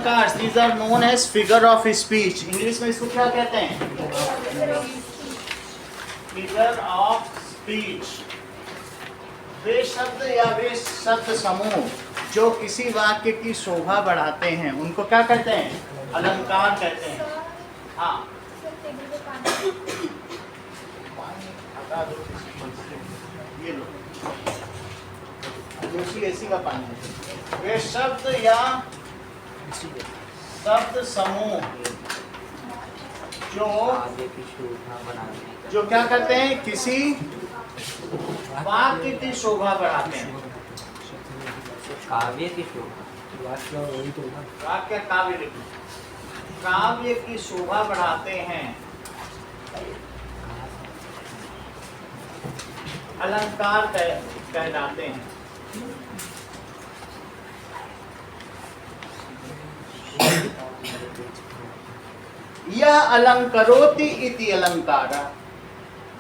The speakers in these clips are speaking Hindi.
अलंकार, these are known as figure of speech. English में इसको क्या कहते हैं? Figure of speech. वे शब्द या वे शब्द समूह जो किसी वाक्य की शोभा बढ़ाते हैं उनको क्या कहते हैं? अलंकार कहते हैं। हाँ, ये लो, एसी का पानी है। वे शब्द या शब्द समूह जो क्या करते हैं? किसी वाक्य की शोभा बढ़ाते हैं। काव्य की शोभा, वाक्य काव्य लिखो। काव्य की शोभा बढ़ाते हैं, अलंकार कहलाते हैं। यह अलंकरोति इति अलंकार,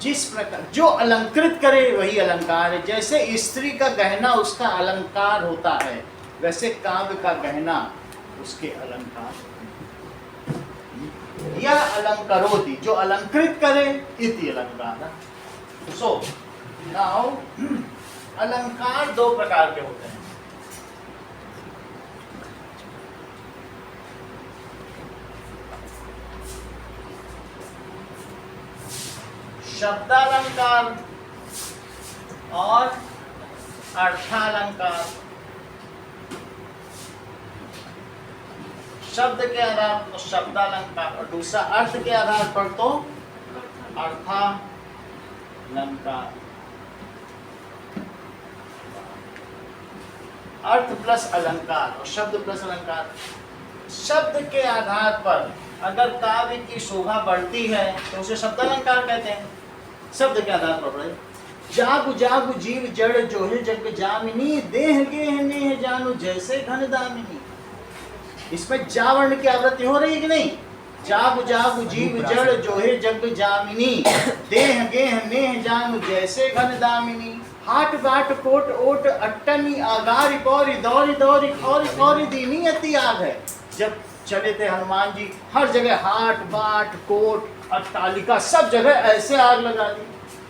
जिस प्रकार जो अलंकृत करे वही अलंकार है। जैसे स्त्री का गहना उसका अलंकार होता है, वैसे काव्य का गहना उसके अलंकार। यह अलंकरोति, जो अलंकृत करे, इति अलंकार। सो नाउ अलंकार दो प्रकार के होते हैं। शब्दालंकार और अर्थालंकार। शब्द के आधार पर शब्दालंकार और दूसरा अर्थ के आधार पर तो अर्थालंकार। अर्थ प्लस अलंकार और शब्द प्लस अलंकार। शब्द के आधार पर अगर काव्य की शोभा बढ़ती है तो उसे शब्दालंकार कहते हैं। शब्द के आधार पर बढ़े। जागु जागु जीव जड़ जोहे जग जामिनी, देह गेह नेह जानू जैसे घन दामिनी। इसमें जा वर्ण की आवृत्ति हो रही है कि नहीं? जागु जागु जीव जड़ जोहे जग जामिनी, देह गेह नेह जानू जैसे घन दामिनी। हाट बाट कोट ओट अट्टनी आगारी पौरी दौरी दौरी खौरी खौरी दीनी अति आग है। जब चले थे हनुमान जी, हर जगह हाट बाट कोट अट्टालिका सब जगह ऐसे आग लगा दी,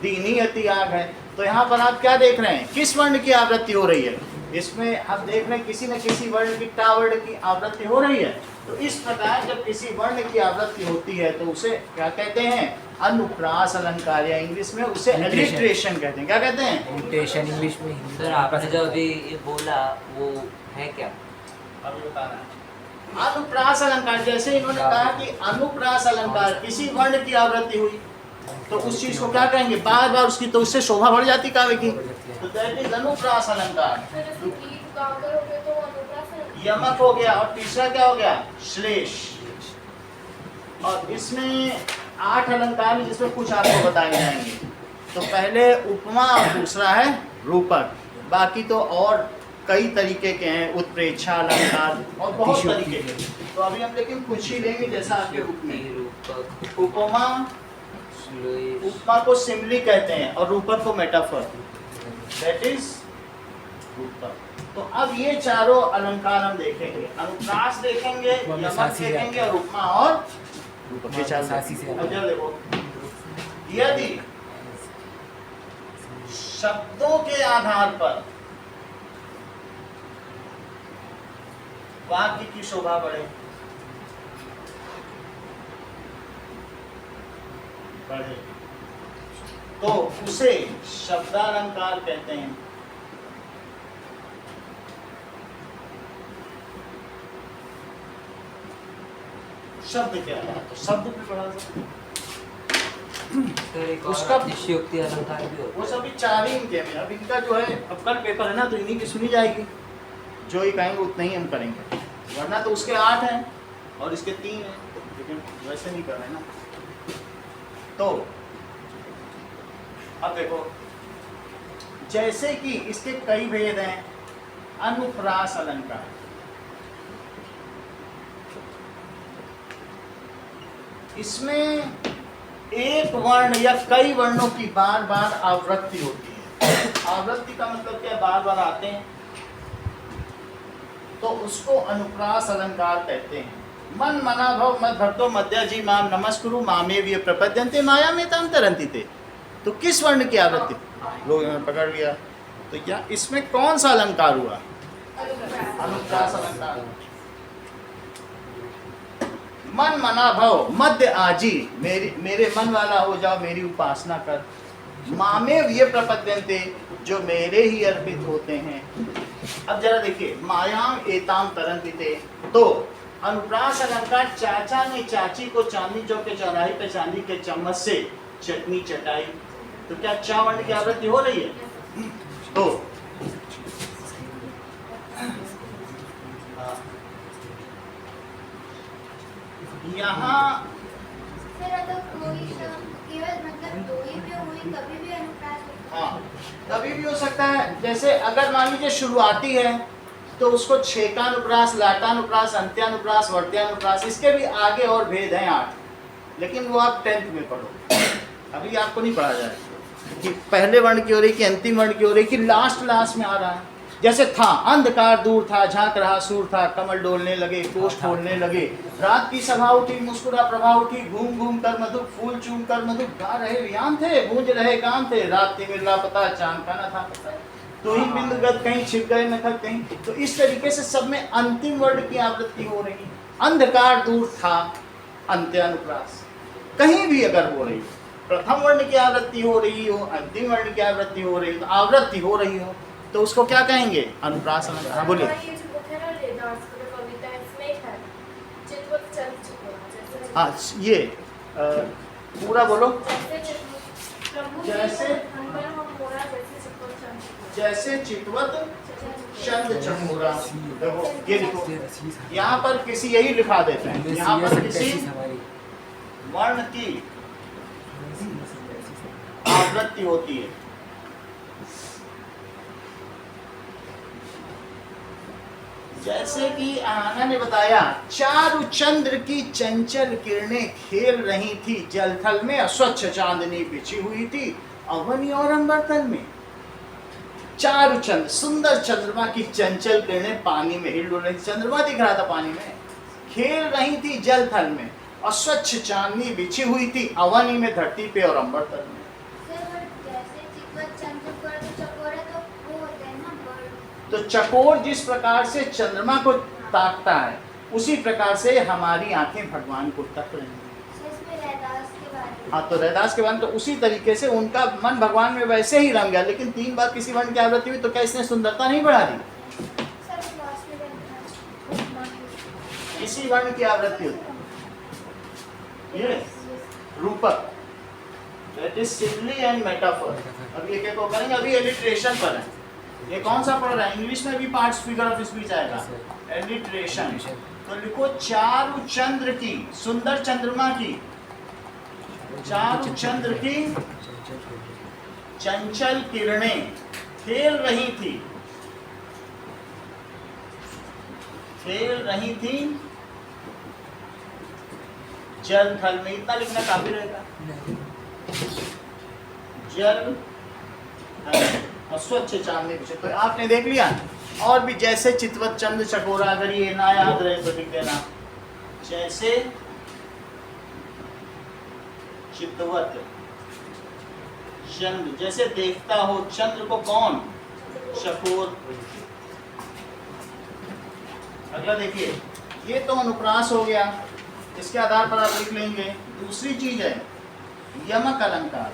दीनी अति आग है। तो यहाँ पर आप क्या देख रहे हैं? किस वर्ण की आवृत्ति हो रही है? इसमें आप देख रहे हैं किसी न किसी वर्ण की टा वर्ण की आवृत्ति हो रही है। तो इस प्रकार जब किसी वर्ण की आवृत्ति होती है तो उसे क्या कहते हैं? अनुप्रास अलंकार, या इंग्लिश में उसे एलिट्रेशन कहते हैं। क्या कहते हैं? एलिट्रेशन इंग्लिश में। सर आपने जो अभी ये बोला वो है क्या? अभी बता रहा है। अनुप्रास अलंकार, जैसे इन्होंने कहा कि अनुप्रास अलंकार किसी वर्ण की आवृत्ति हुई तो उस चीज को क्या कहेंगे? बार बार उसकी, तो उससे शोभा बढ़ जाती काव्य की। तो दैट इज अनुप्रास अलंकार। यमक हो गया और तीसरा क्या हो गया? श्लेष। और इसमें 8 अलंकार हैं जिसमें कुछ आपको बताए जाएंगे। तो पहले उपमा और दूसरा है रूपक। बाकी तो और कई तरीके के हैं, उत्प्रेक्षा अलंकार और बहुत तरीके के। तो अभी हम लेकिन कुछ ही लेंगे जैसा आपके रूप में। उपमा, उपमा को सिमिली कहते हैं और रूपक को मेटाफर, दैट इज रूपक। तो अब ये चारों अलंकार हम देखेंगे। अनुप्रास देखेंगे, यमक देखेंगे और उपमा और रूपक। ये चारों देखो, यदि शब्दों के आधार पर वाक्य की शोभा बढ़े तो उसे शब्दालंकार कहते हैं। शब्द क्या है? तो शब्द पे बढ़ा सकते उसका अतिशयोक्ति अलंकार भी होता है। वो सभी 4 ही इनके में। अब इनका जो है, अब कल पेपर है ना, तो इन्हीं की सुनी जाएगी। जो ही कहेंगे उतना ही हम करेंगे, वरना तो उसके 8 हैं और इसके 3 हैं, लेकिन वैसे नहीं कर रहे ना। तो अब देखो, जैसे कि इसके कई भेद हैं। अनुप्रास अलंकार, इसमें एक वर्ण या कई वर्णों की बार बार आवृत्ति होती है। आवृत्ति का मतलब क्या? बार बार आते हैं। तो उसको अनुप्रास अलंकार कहते हैं। मन मना भव मद भक्तो मध्य जी माम नमस्कुरु मामे वी प्रपद्यन्ते माया में ताम तरंति ते। तो किस वर्ण की आवृत्ति? लोग पकड़ लिया। तो क्या इसमें कौन सा अलंकार हुआ? अनुप्रास अलंकार। मन मना भव मध्य आजी, मेरे मन वाला हो जाओ, मेरी उपासना कर। मामे ये प्रपद्यन्ते, जो मेरे ही अर्पित होते हैं। अब जरा देखिए, मायाम एताम तरंति ते, तो अनुप्रास अलंकार चाचा ने चाची को चांदनी चौक के चौराहे पे चांदी के चम्मच से चटनी चटाई, तो क्या चा वर्ण की आवृत्ति हो रही है? तो यहाँ हाँ कभी भी हो सकता है। जैसे अगर मान लीजिए शुरुआती है तो उसको छेकानुप्रास, लाटानुप्रास, अंत्यानुप्रास, वर्त्यानुप्रास, इसके भी आगे और भेद हैं 8, लेकिन वो आप 10th में पढ़ो, अभी आपको नहीं पढ़ा जाएगा कि पहले वर्ण की हो रही कि अंतिम वर्ण की हो रही कि लास्ट में आ रहा है। जैसे था, अंधकार दूर था, झांक रहा सूर था, कमल डोलने लगे, कोष खोलने लगे, रात की सभा उठी, मुस्कुरा प्रभा उठी, घूम घूम कर मधुक, फूल चूम कर मधुक, गा रहे रियान थे, गूंज रहे गान थे, रात थी मिला पता, चांद का न था पता, तो ही बिंदुगत कहीं छिप गए नखत कहीं। तो इस तरीके से सब में अंतिम वर्ण की आवृत्ति हो रही। अंधकार दूर था, अंत्यानुप्रास, कहीं भी अगर हो रही, प्रथम वर्ण की आवृत्ति हो रही हो, अंतिम वर्ण की आवृत्ति हो रही, तो आवृत्ति हो रही हो, तो उसको क्या कहेंगे? अनुप्रास अलंकार। हाँ बोलिए। हाँ ये पूरा बोलो। जैसे चितवत चंद चकोरा। देखो ये लिखो, यहाँ पर किसी यही लिखा देते हैं, यहाँ पर किसी वर्ण की आवृत्ति होती है। जैसे कि आना ने बताया, चारु चंद्र की चंचल किरणें खेल रही थी जलथल में, अस्वच्छ चांदनी बिछी हुई थी अवनी और अंबरतल में। चारु चंद्र, सुंदर चंद्रमा की चंचल किरणें पानी में हिल डुल रही, चंद्रमा दिख रहा था पानी में, खेल रही थी जलथल में, अस्वच्छ चांदनी बिछी हुई थी अवनी में, धरती पे और अंबरतल में। तो चकोर जिस प्रकार से चंद्रमा को ताकता है, उसी प्रकार से हमारी आंखें भगवान को तक रही हैं। हाँ तो रैदास के बाद तो उसी तरीके से उनका मन भगवान में वैसे ही रंग गया, लेकिन 3 बार किसी वर्ण की आवृत्ति हुई तो क्या इसने सुंदरता नहीं बढ़ा दी? इसी वर्ण की आवृत्ति होती है, रूपक, that is simile and metaphor. अब ये क्या करेंगे, अभी एलिट्रेशन पर है। ये कौन सा पढ़ रहा है? इंग्लिश में भी पार्ट्स फिगर ऑफ स्पीच आएगा, एलिट्रेशन। तो लिखो, चारु चंद्र की, सुंदर चंद्रमा की, चारु चंद्र की चंचल किरणें खेल रही थी, खेल रही थी जल थल में। इतना लिखना काफी रहेगा। जल स्वच्छ चांदनी बिछे, तो आपने देख लिया। और भी जैसे चितवत चंद चकोरा, अगर ये ना याद रहे तो लिख देना, जैसे चितवत चंद, जैसे देखता हो चंद्र को कौन? चकोर। अगला देखिए, ये तो अनुप्रास हो गया, इसके आधार पर आप लिख लेंगे। दूसरी चीज है यमक अलंकार।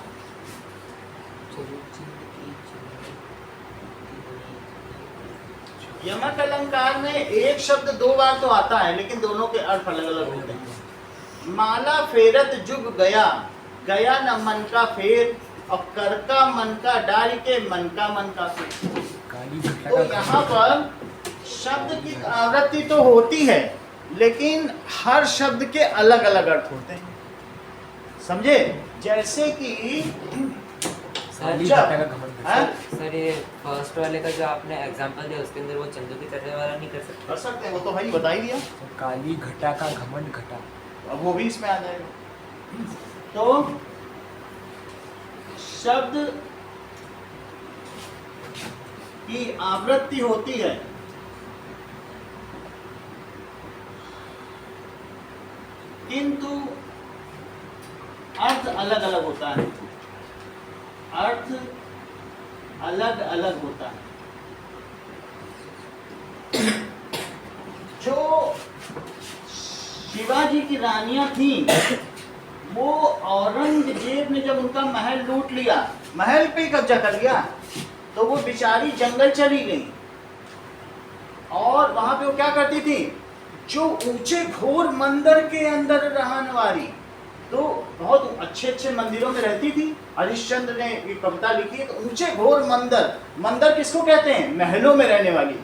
यमक अलंकार में एक शब्द 2 बार तो आता है, लेकिन दोनों के अर्थ अलग अलग होते हैं। माला फेरत जुग गया, गया न मन का फेर, और कर का मन का डाल के मन का फेर। तो यहाँ पर शब्द की आवृत्ति तो होती है, लेकिन हर शब्द के अलग अलग अर्थ होते हैं, समझे? जैसे कि सर ये फर्स्ट वाले का जो आपने एग्जांपल दिया, उसके अंदर वो चंदू की तरह वाला नहीं कर सकते? कर सकते हैं, वो तो भाई बता ही दिया। काली घटा का घमंड घटा, अब वो भी इसमें आ जाएगा। तो शब्द की आवृत्ति होती है किंतु अर्थ अलग अलग होता है, अर्थ अलग अलग होता है। जो शिवाजी की रानियां थी, वो औरंगजेब ने जब उनका महल लूट लिया, महल पे कब्जा कर लिया, तो वो बेचारी जंगल चली गई। और वहां पे वो क्या करती थी, जो ऊंचे घोर मंदिर के अंदर रहने वाली, तो बहुत अच्छे अच्छे मंदिरों में रहती थी। हरिश्चंद्र ने ये कविता लिखी है, तो ऊंचे घोर मंदिर, मंदिर किसको कहते हैं, महलों में रहने वाली,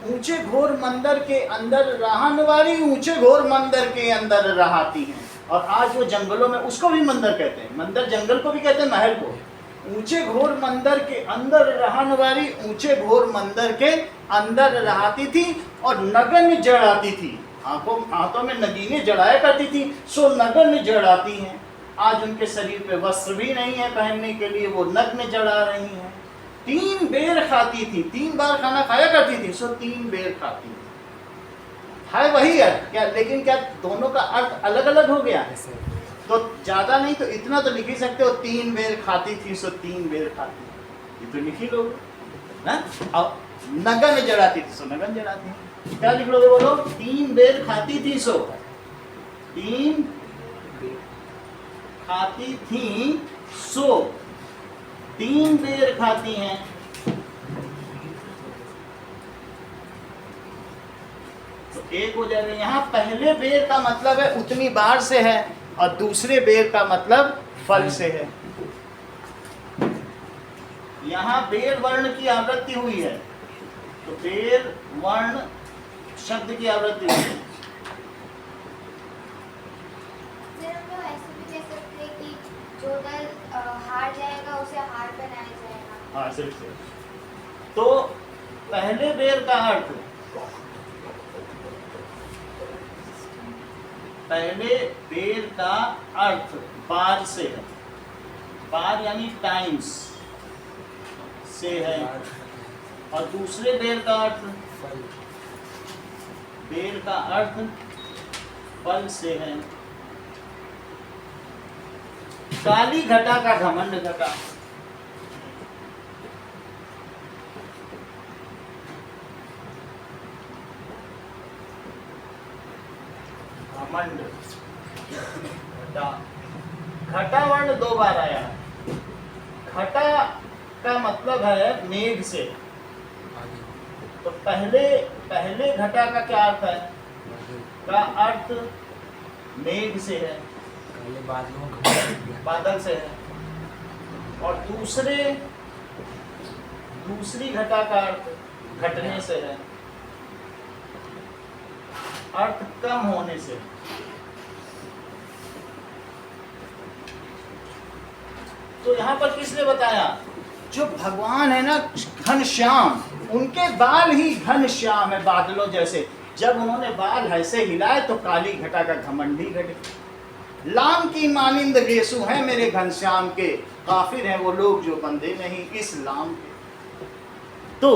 ऊंचे घोर मंदिर के अंदर रहने वाली, ऊंचे घोर मंदिर के अंदर रहती हैं। और आज वो जंगलों में, उसको भी मंदिर कहते हैं, मंदिर जंगल को भी कहते हैं, महल को। ऊंचे घोर मंदिर के अंदर रहने वाली, ऊंचे घोर मंदिर के अंदर रहती थी और नगन जड़ाती थी, हाथों में नगीनें जड़ाया करती थी, सो नगन जड़ाती हैं। आज उनके शरीर पे वस्त्र भी नहीं है पहनने के लिए, वो नग्न जड़ा रही हैं। 3 बेर खाती थी, 3 बार खाना खाया करती थी, सो 3 बेर खाती थी। है वही अर्थ क्या, लेकिन क्या दोनों का अर्थ अलग अलग हो गया? तो ज्यादा नहीं तो इतना तो लिख ही सकते हो, 3 बेर खाती थी, सो 3 बेर खाती थी, ये तो लिख ही लोगे ना। अब नगन जड़ाती थी, सो नगन जड़ाती है। क्या लिख लोगे बोलो? 3 बेर खाती थी, सो 3 खाती थी, सो 3 बेर खाती हैं। तो एक हो जाएगा। यहाँ पहले बेर का मतलब है उतनी बार से है, और दूसरे बेर का मतलब फल से है। यहाँ बेर वर्ण की आवृत्ति हुई है, तो बेर वर्ण शब्द की आवृत्ति हुई है। ऐसे भी कह सकते हैं कि जो दल हार जाएगा उसे हार बनाया जाएगा। हाँ, सिर्फ तो पहले बेर का अर्थ, पहले बेर का अर्थ बार से है, बार यानी टाइम्स से है, और दूसरे बेर का अर्थ, बेर का अर्थ फल से है। काली घटा का घमंड घटा, घमंड घटा, घटा वर्ण 2 बार आया। घटा का मतलब है मेघ से, तो पहले घटा का क्या अर्थ है? का अर्थ मेघ से है, बादल से है। और दूसरी घटा का अर्थ घटने से है, अर्थ कम होने से। तो यहाँ पर किसने बताया? जो भगवान है ना घनश्याम, उनके बाल ही घनश्याम है, बादलों जैसे। जब उन्होंने बाल ऐसे हिलाए तो काली घटा का घमंड ही घटे। लाम की मानिंद गेसु हैं मेरे घनश्याम के, काफिर हैं वो लोग जो बंदे नहीं इस लाम के। तो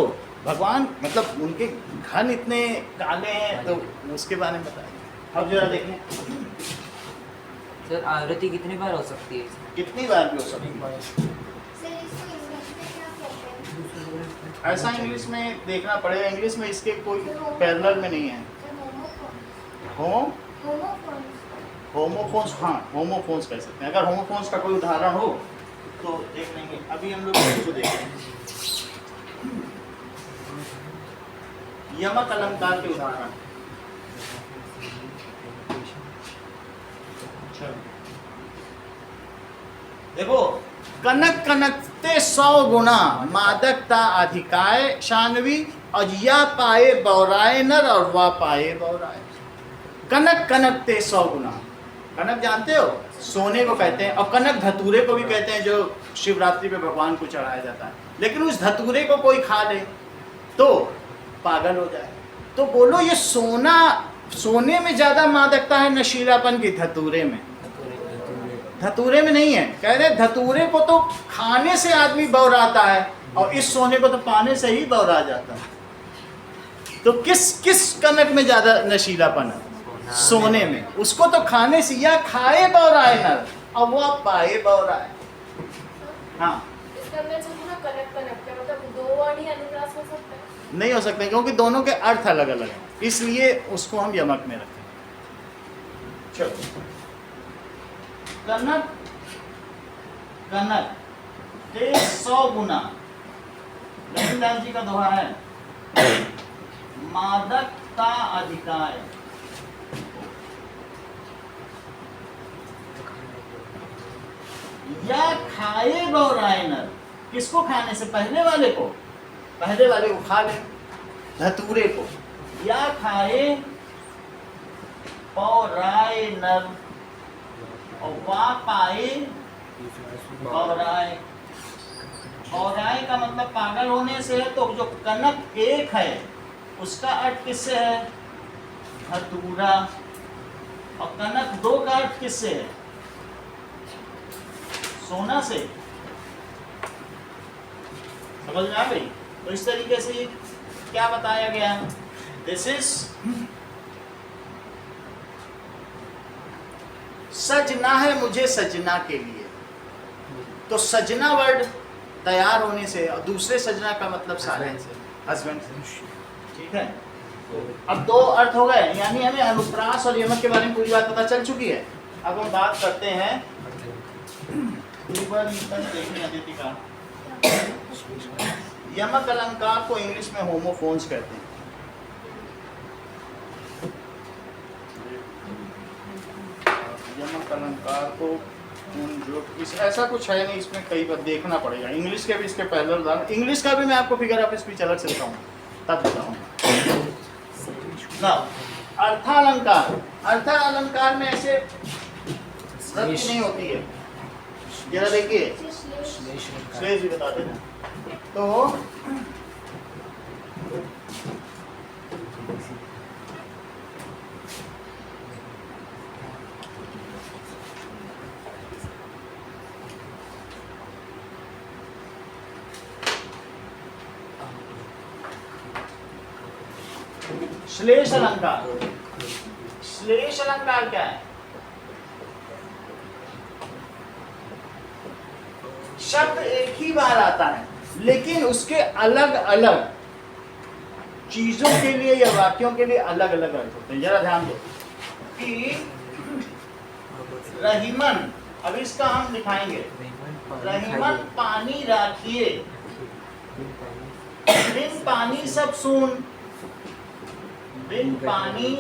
भगवान मतलब उनके घन इतने काले हैं, तो उसके बारे में बताइए। अब जरा देखें सर, आवृत्ति कितनी बार हो सकती है? कितनी बार भी हो सकती है। सर इसको इंग्लिश में क्या कहते हैं? ऐसा इंग्लिश में देखना पड़ेगा, इंग्लिश में इसके कोई पैरेलल में नहीं है। होमोफोन्स, हाँ होमोफोन्स कह सकते हैं। अगर होमोफोन्स का कोई उदाहरण हो तो देख लेंगे। अभी हम लोग इसको देखेंगे यमक अलंकार के उदाहरण। देखो, कनक कनकते 100 गुना, मादकता अधिकाय शानवी, और या पाए बौराए नर और वा पाए बौराए। कनक कनकते 100 गुना, कनक जानते हो सोने को कहते हैं, और कनक धतूरे को भी कहते हैं, जो शिवरात्रि पे भगवान को चढ़ाया जाता है। लेकिन उस धतूरे को कोई खा ले तो पागल हो जाए। तो बोलो ये सोने में ज्यादा मादकता है नशीलापन की, धतूरे में? धतूरे में नहीं है। कह रहे धतूरे को तो खाने से आदमी बौराता है, और इस सोने को तो पाने से ही बौरा जाता है। तो किस कनक में ज्यादा नशीलापन है? सोने में, उसको तो खाने से या खाए बौराए नर, अब वो पाए बौराए। हाँ, इसके अंदर जो पूरा कनेक्ट है, मतलब दो वर्ड ही अनुप्रास हो सकता है? नहीं हो सकते क्योंकि दोनों के अर्थ अलग अलग हैं, इसलिए उसको हम यमक में रखें। चलो, कनक कनक ते 100 गुना, रविदास जी का दोहा है, मादकता अधिकार, या खाए बौराए नर, किसको खाने से? पहले वाले को, पहले वाले को खा ले, धतूरे को, या खाए बौराए नर, और वा पाए बौराए। बौराए का मतलब पागल होने से है, तो जो कनक एक है उसका अर्थ किससे है? धतूरा। और कनक दो का अर्थ किससे है? सोना से। समझ में आ गई? तो इस तरीके से क्या बताया गया? दिस इज सजना है मुझे सजना के लिए, तो सजना वर्ड तैयार होने से, और दूसरे सजना का मतलब साइलेंस से, हस्बैंड से। ठीक है, अब दो अर्थ हो गए, यानी हमें अनुप्रास और यमक के बारे में पूरी बात पता चल चुकी है। अब हम बात करते हैं, एक बार देखने अदिति का, यमक अलंकार को इंग्लिश में होमोफोन्स कहते हैं। यमक अलंकार को जो ऐसा कुछ है नहीं, इसमें कई बार देखना पड़ेगा। इंग्लिश के भी इसके पहले उदाहरण, इंग्लिश का भी मैं आपको फिगर ऑफ स्पीच अलग से दिखाऊंगा, तब बताऊंगा ना। अर्थालंकार, अर्थालंकार में ऐसे रत्ती नहीं होती है, जरा देखिए, श्लेष भी बता देना। तो श्लेष अलंकार, श्लेष अलंकार क्या है? शब्द एक ही बार आता है, लेकिन उसके अलग अलग चीजों के लिए या वाक्यों के लिए अलग अलग अर्थ होते हैं। जरा ध्यान दो कि रहीमन, अब इसका हम दिखाएंगे, रहीमन पानी राखिए, बिन पानी सब सून, बिन पानी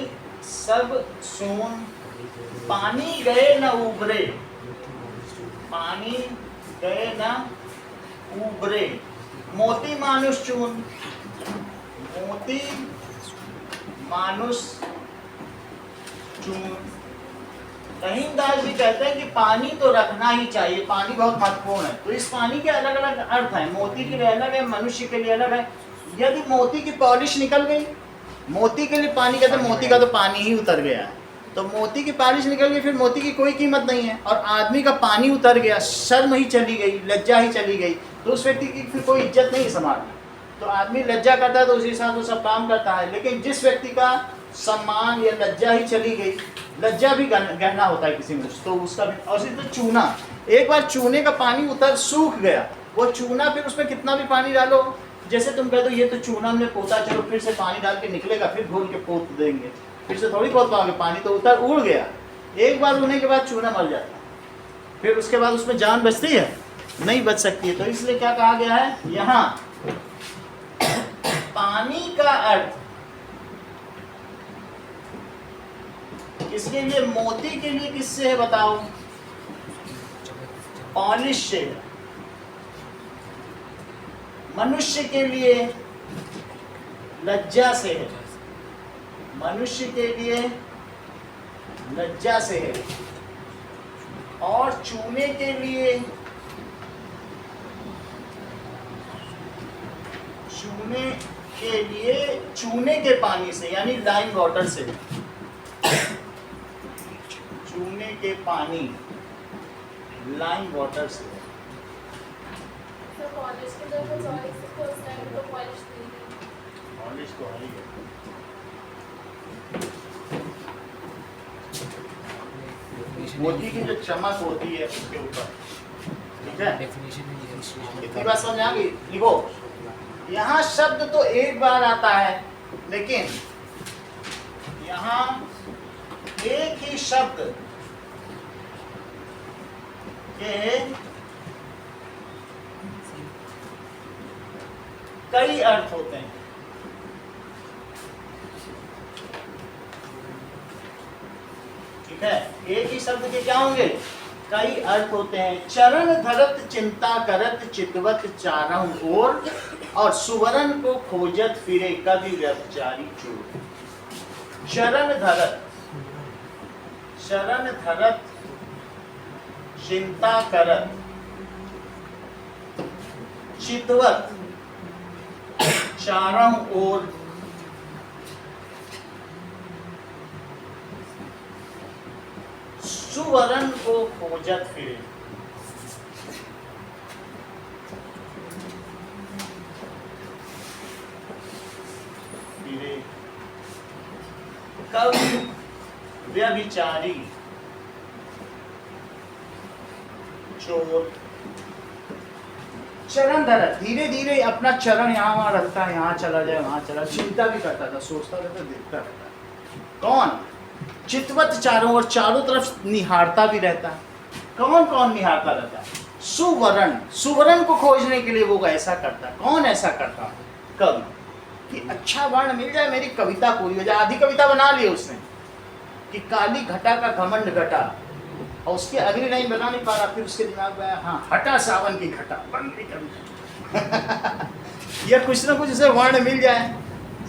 सब सून, पानी गए न उबरे, पानी गए न उबरे, मोती मानुष चून, मोती मानुष चून। रहीमदास जी कहते हैं कि पानी तो रखना ही चाहिए, पानी बहुत महत्वपूर्ण है। तो इस पानी के अलग अलग अर्थ हैं, मोती के लिए अलग है, मनुष्य के लिए अलग है। यदि मोती की पॉलिश निकल गई, मोती के लिए पानी कहते हैं, मोती का तो पानी ही उतर गया है, तो मोती की पॉलिश निकल गई, फिर मोती की कोई कीमत नहीं है। और आदमी का पानी उतर गया, शर्म ही चली गई, लज्जा ही चली गई, तो उस व्यक्ति की फिर कोई इज्जत नहीं समाज में। तो आदमी लज्जा करता है तो उसी हिसाब से सब काम करता है, लेकिन जिस व्यक्ति का सम्मान या लज्जा ही चली गई, लज्जा भी गहना होता है किसी में, तो उसका भी। और इसी तरह चूना, एक बार चूने का पानी उतर सूख गया, वो चूना फिर उसमें कितना भी पानी डालो, जैसे तुम कह दो ये तो चूना में पोता, चलो फिर से पानी डाल के निकलेगा, फिर घोल के पोत देंगे, फिर से थोड़ी पोत पाओगे, पानी तो उतर उड़ गया। एक बार उड़ने के बाद चूना मर जाता है, फिर उसके बाद उसमें जान बचती है? नहीं बच सकती है। तो इसलिए क्या कहा गया है यहाँ, पानी का अर्थ किसके लिए? मोती के लिए किससे है बताओ? पॉलिश से। मनुष्य के लिए लज्जा से है, मनुष्य के लिए लज्जा से है। और चूने के लिए, चूने के लिए चूने के पानी से, यानी लाइम वाटर से, चूने के पानी लाइम वाटर से। तो पॉलिश के लिए कुछ और इसको उस टाइम तो पॉलिश नहीं, पॉलिश तो है ही है। मोती की जो चमक होती है उसके ऊपर, ठीक है। डेफिनेशन इतनी बात समझ आ गई? लिखो, यहाँ शब्द तो एक बार आता है, लेकिन यहाँ एक ही शब्द के कई अर्थ होते हैं। ठीक है, एक ही शब्द के क्या होंगे? कई अर्थ होते हैं। चरण धरत चिंता करत चितवत चारों ओर, और सुवर्ण को खोजत फिरे कवि व्यभिचारी चोर। चरण धरत, चरण धरत चिंता करत चितवत चारों ओर, सुवर्ण को खोजत फिरे। कवि व्यभिचारी चोर। चरण धरत, धीरे धीरे अपना चरण यहाँ वहां रखता है, यहाँ चला जाए वहां चला, चिंता भी करता था, सोचता रहता, देखता रहता। कौन? चितवत चारों ओर, चारों तरफ निहारता भी रहता है। कौन कौन निहारता रहता है? सुवर्ण, सुवर्ण को खोजने के लिए वो ऐसा करता है। कौन ऐसा करता? कवि, कि अच्छा वर्ण मिल जाए, मेरी कविता पूरी हो जाए। आधी कविता बना ली उसने कि काली घटा का घमंड घटा, और उसके अगली लाइन बना नहीं पा रहा, फिर उसके दिमाग में आया, हाँ हटा सावन की घटा, बन गई कविता। ये कुछ ना कुछ इसे वर्ण मिल जाए,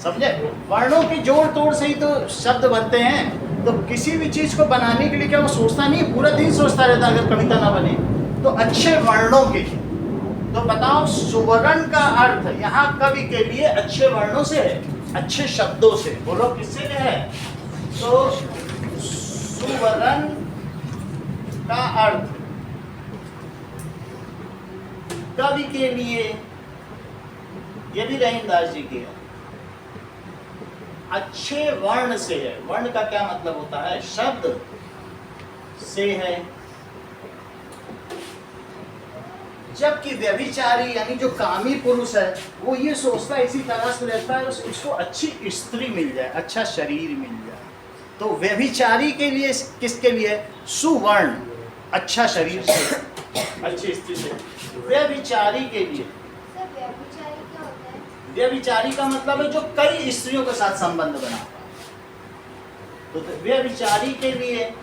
समझे? वर्णों की जोड़ तोड़ से ही तो शब्द बनते हैं। तो किसी भी चीज को बनाने के लिए क्या वो सोचता नहीं, पूरा दिन सोचता रहता अगर कविता ना बने। तो अच्छे वर्णों के, तो बताओ सुवर्ण का अर्थ यहाँ कवि के लिए अच्छे वर्णों से है, अच्छे शब्दों से। बोलो किससे है? तो सुवर्ण का अर्थ कवि के लिए, ये भी रहीमदास जी की है, अच्छे वर्ण से है। वर्ण का क्या मतलब होता है? शब्द से है। जबकि व्यभिचारी यानी जो कामी पुरुष है, वो ये सोचता है, इसी तलाश में रहता है उसको अच्छी स्त्री मिल जाए, अच्छा शरीर मिल जाए। तो व्यभिचारी के लिए, किसके लिए? सुवर्ण, अच्छा शरीर से, अच्छी स्त्री से। व्यभिचारी के लिए, सर व्यभिचारी क्या होता है? व्यभिचारी का मतलब है जो कई स्त्रियों के साथ संबंध बनाता है। तो व्यभिचारी के लिए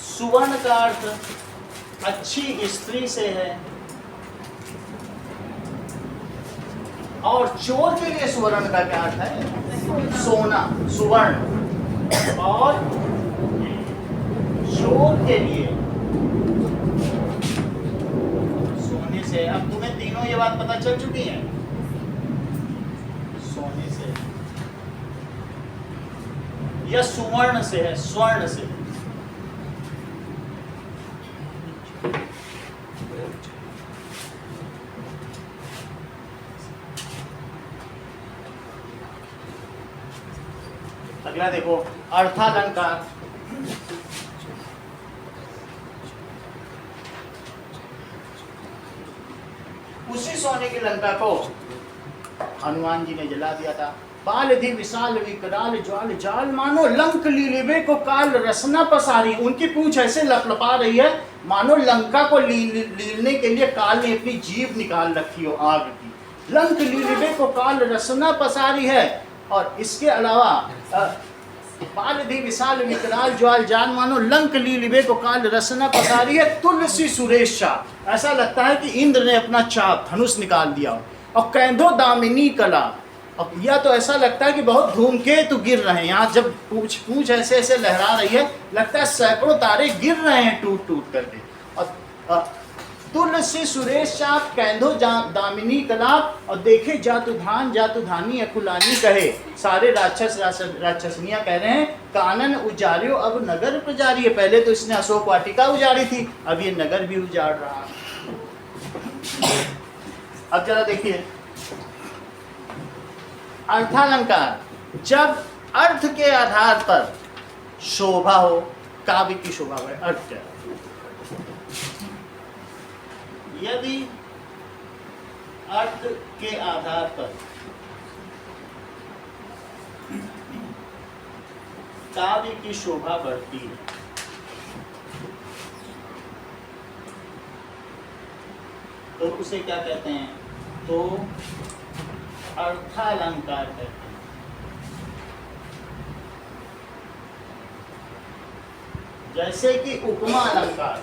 सुवर्ण का अर्थ अच्छी स्त्री से है, और चोर के लिए सुवर्ण का क्या अर्थ है? सोना, सुवर्ण। और चोर के लिए सोने से। अब तुम्हें तीनों ये बात पता चल चुकी है, सोने से या सुवर्ण से है, स्वर्ण से। अगला देखो, अर्थालंकार। उसी सोने की लंका को हनुमान जी ने जला दिया था। बाल धि विशाल विकराल ज्वाल जाल, मानो लंक लीलिबे को काल रसना पसारी। उनकी पूंछ ऐसे लपलपा रही है मानो लंका को लीलने के लिए काल ने अपनी जीभ निकाल रखी हो आग की। लंक लीलिबे को काल रसना पसारी है। और इसके अलावा बाल धि विशाल विकराल ज्वाल जाल, मानो लंक लीलिबे को काल रसना पसारी है। तुलसी सुरेश चाप, ऐसा लगता है कि इंद्र ने अपना चाप धनुष निकाल दिया। और कैंधो दामिनी कला, अब यह तो ऐसा लगता है कि बहुत धूमकेतु गिर रहे हैं। यहाँ जब पूंछ ऐसे ऐसे लहरा रही है, लगता है सैकड़ों तारे गिर रहे हैं टूट टूट करके। और तुलसी सुरेश चाप कैंधो दामिनी कला, और देखे जातुधान जातुधानी अकुलानी कहे। सारे राक्षस राक्षसनियाँ कह रहे हैं कानन उजारियो अब नगर पुजारी है। पहले तो इसने अशोक वाटिका उजाड़ी थी, अब ये नगर भी उजाड़ रहा है। अब जरा देखिए अर्थालंकार। जब अर्थ के आधार पर शोभा हो, काव्य की शोभा हो, अर्थ क्या है? यदि अर्थ के आधार पर काव्य की शोभा बढ़ती है तो उसे क्या कहते हैं? तो अर्थालंकार कहते हैं। जैसे कि उपमा अलंकार,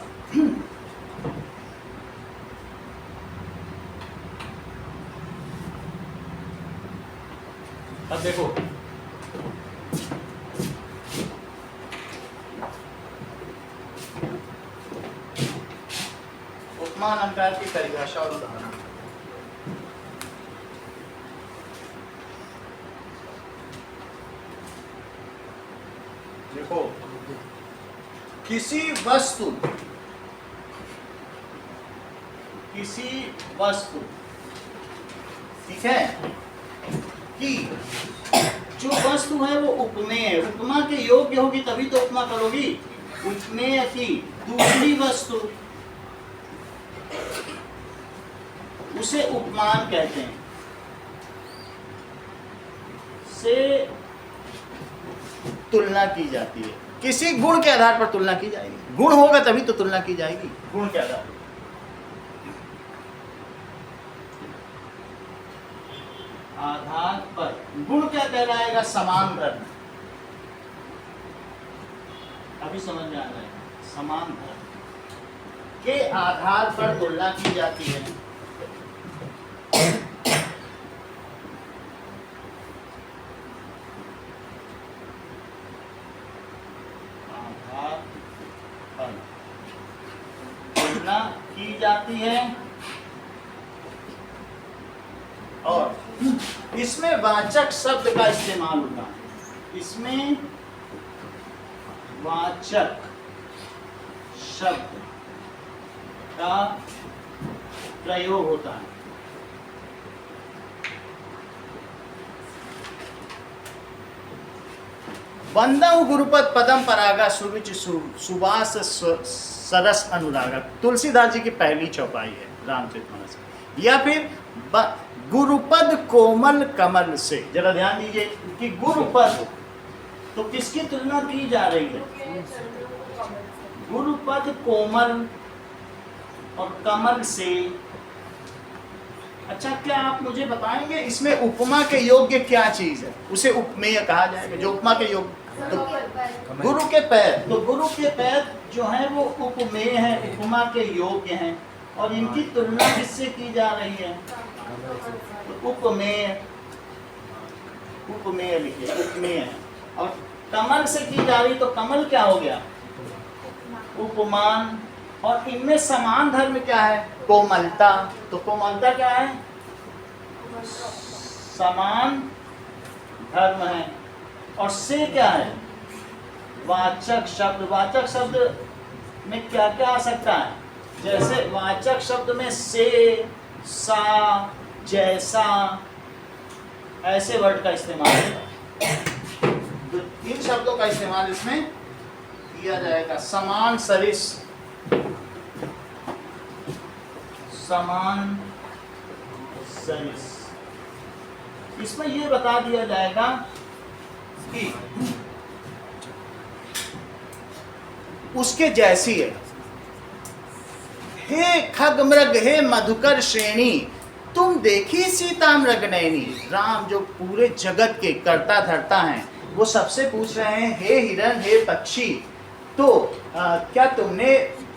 अब देखो उपमा अलंकार की परिभाषा और उदाहरण। देखो, किसी वस्तु ठीक है कि जो वस्तु है वो उपमेय है, उपमा के योग्य होगी तभी तो उपमा करोगी। उपमेय की दूसरी वस्तु उसे उपमान कहते हैं। से तुलना की जाती है, किसी गुण के आधार पर तुलना की जाएगी। गुण होगा तभी तो तुलना की जाएगी, गुण के आधार पर। आधार पर गुण क्या कहलाएगा? समान धर्म। अभी समझ में आ जाएगा। समान धर्म के आधार पर तुलना की जाती है। आधार पर तुलना की जाती है और इसमें वाचक शब्द का इस्तेमाल होता है। इसमें वाचक शब्द का प्रयोग होता है। वंदौ गुरुपद पदम परागा सुरुचि सुवास सरस अनुरागा। तुलसीदास जी की पहली चौपाई है रामचरितमानस की। या फिर गुरुपद कोमल कमल से, जरा ध्यान दीजिए कि गुरुपद तो किसकी तुलना की जा रही है? गुरुपद कोमल और कमल से। अच्छा, क्या आप मुझे बताएंगे इसमें उपमा के योग्य क्या चीज है? उसे उपमेय कहा जाएगा। जो उपमा के योग्य तो गुरु के पैर, तो गुरु के पैर जो है वो उपमेय है, उपमा के योग्य हैं। और इनकी तुलना किससे की जा रही है? तो उपमेय, उपमेय लिखिए, उपमेय है। और कमल से की जा रही, तो कमल क्या हो गया? उपमान। और इनमें समान धर्म क्या है? कोमलता। तो कोमलता क्या है? समान धर्म है। और से क्या है? वाचक शब्द। वाचक शब्द में क्या क्या आ सकता है? जैसे वाचक शब्द में से, सा, जैसा, ऐसे वर्ड का इस्तेमाल होगा। इन शब्दों का इस्तेमाल इसमें किया जाएगा। समान सरिस, समान सरिस। इसमें यह बता दिया जाएगा कि उसके जैसी है। हे खग मृग, हे मधुकर श्रेणी, तुम देखी सीता मृग नैनी। राम जो पूरे जगत के कर्ता धर्ता हैं, वो सबसे पूछ रहे हैं, हे हिरण, हे पक्षी, तो क्या तुमने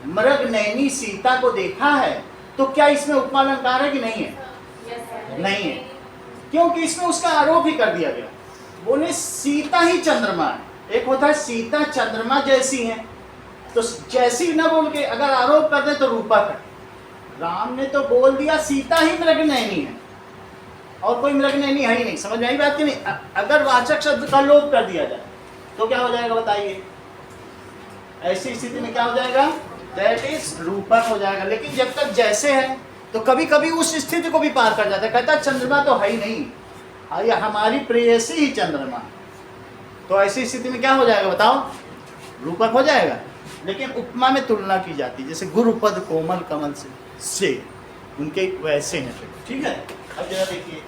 मृग नैनी सीता को देखा है? तो क्या इसमें उपमा अलंकार है कि नहीं है? नहीं है, क्योंकि इसमें उसका आरोप ही कर दिया गया। बोले सीता ही चंद्रमा है। एक होता है सीता चंद्रमा जैसी है, तो जैसी न बोल के अगर आरोप कर दे तो रूपक है। राम ने तो बोल दिया सीता ही मृग नैनी है और कोई मृग नैनी है ही नहीं। समझ में आई बात कि नहीं? अगर वाचक शब्द का लोप कर दिया जाए तो क्या हो जाएगा बताइए? ऐसी स्थिति में क्या हो जाएगा? दैट इज रूपक हो जाएगा। लेकिन जब तक जैसे है तो कभी कभी उस स्थिति को भी पार कर जाता है। कहता चंद्रमा तो है ही नहीं, ये हमारी प्रेयसी ही चंद्रमा। तो ऐसी स्थिति में क्या हो जाएगा बताओ, रूपक हो जाएगा। लेकिन उपमा में तुलना की जाती है, जैसे गुरुपद कोमल कमल से उनके वैसे हैं। ठीक है, अब जरा देखिए,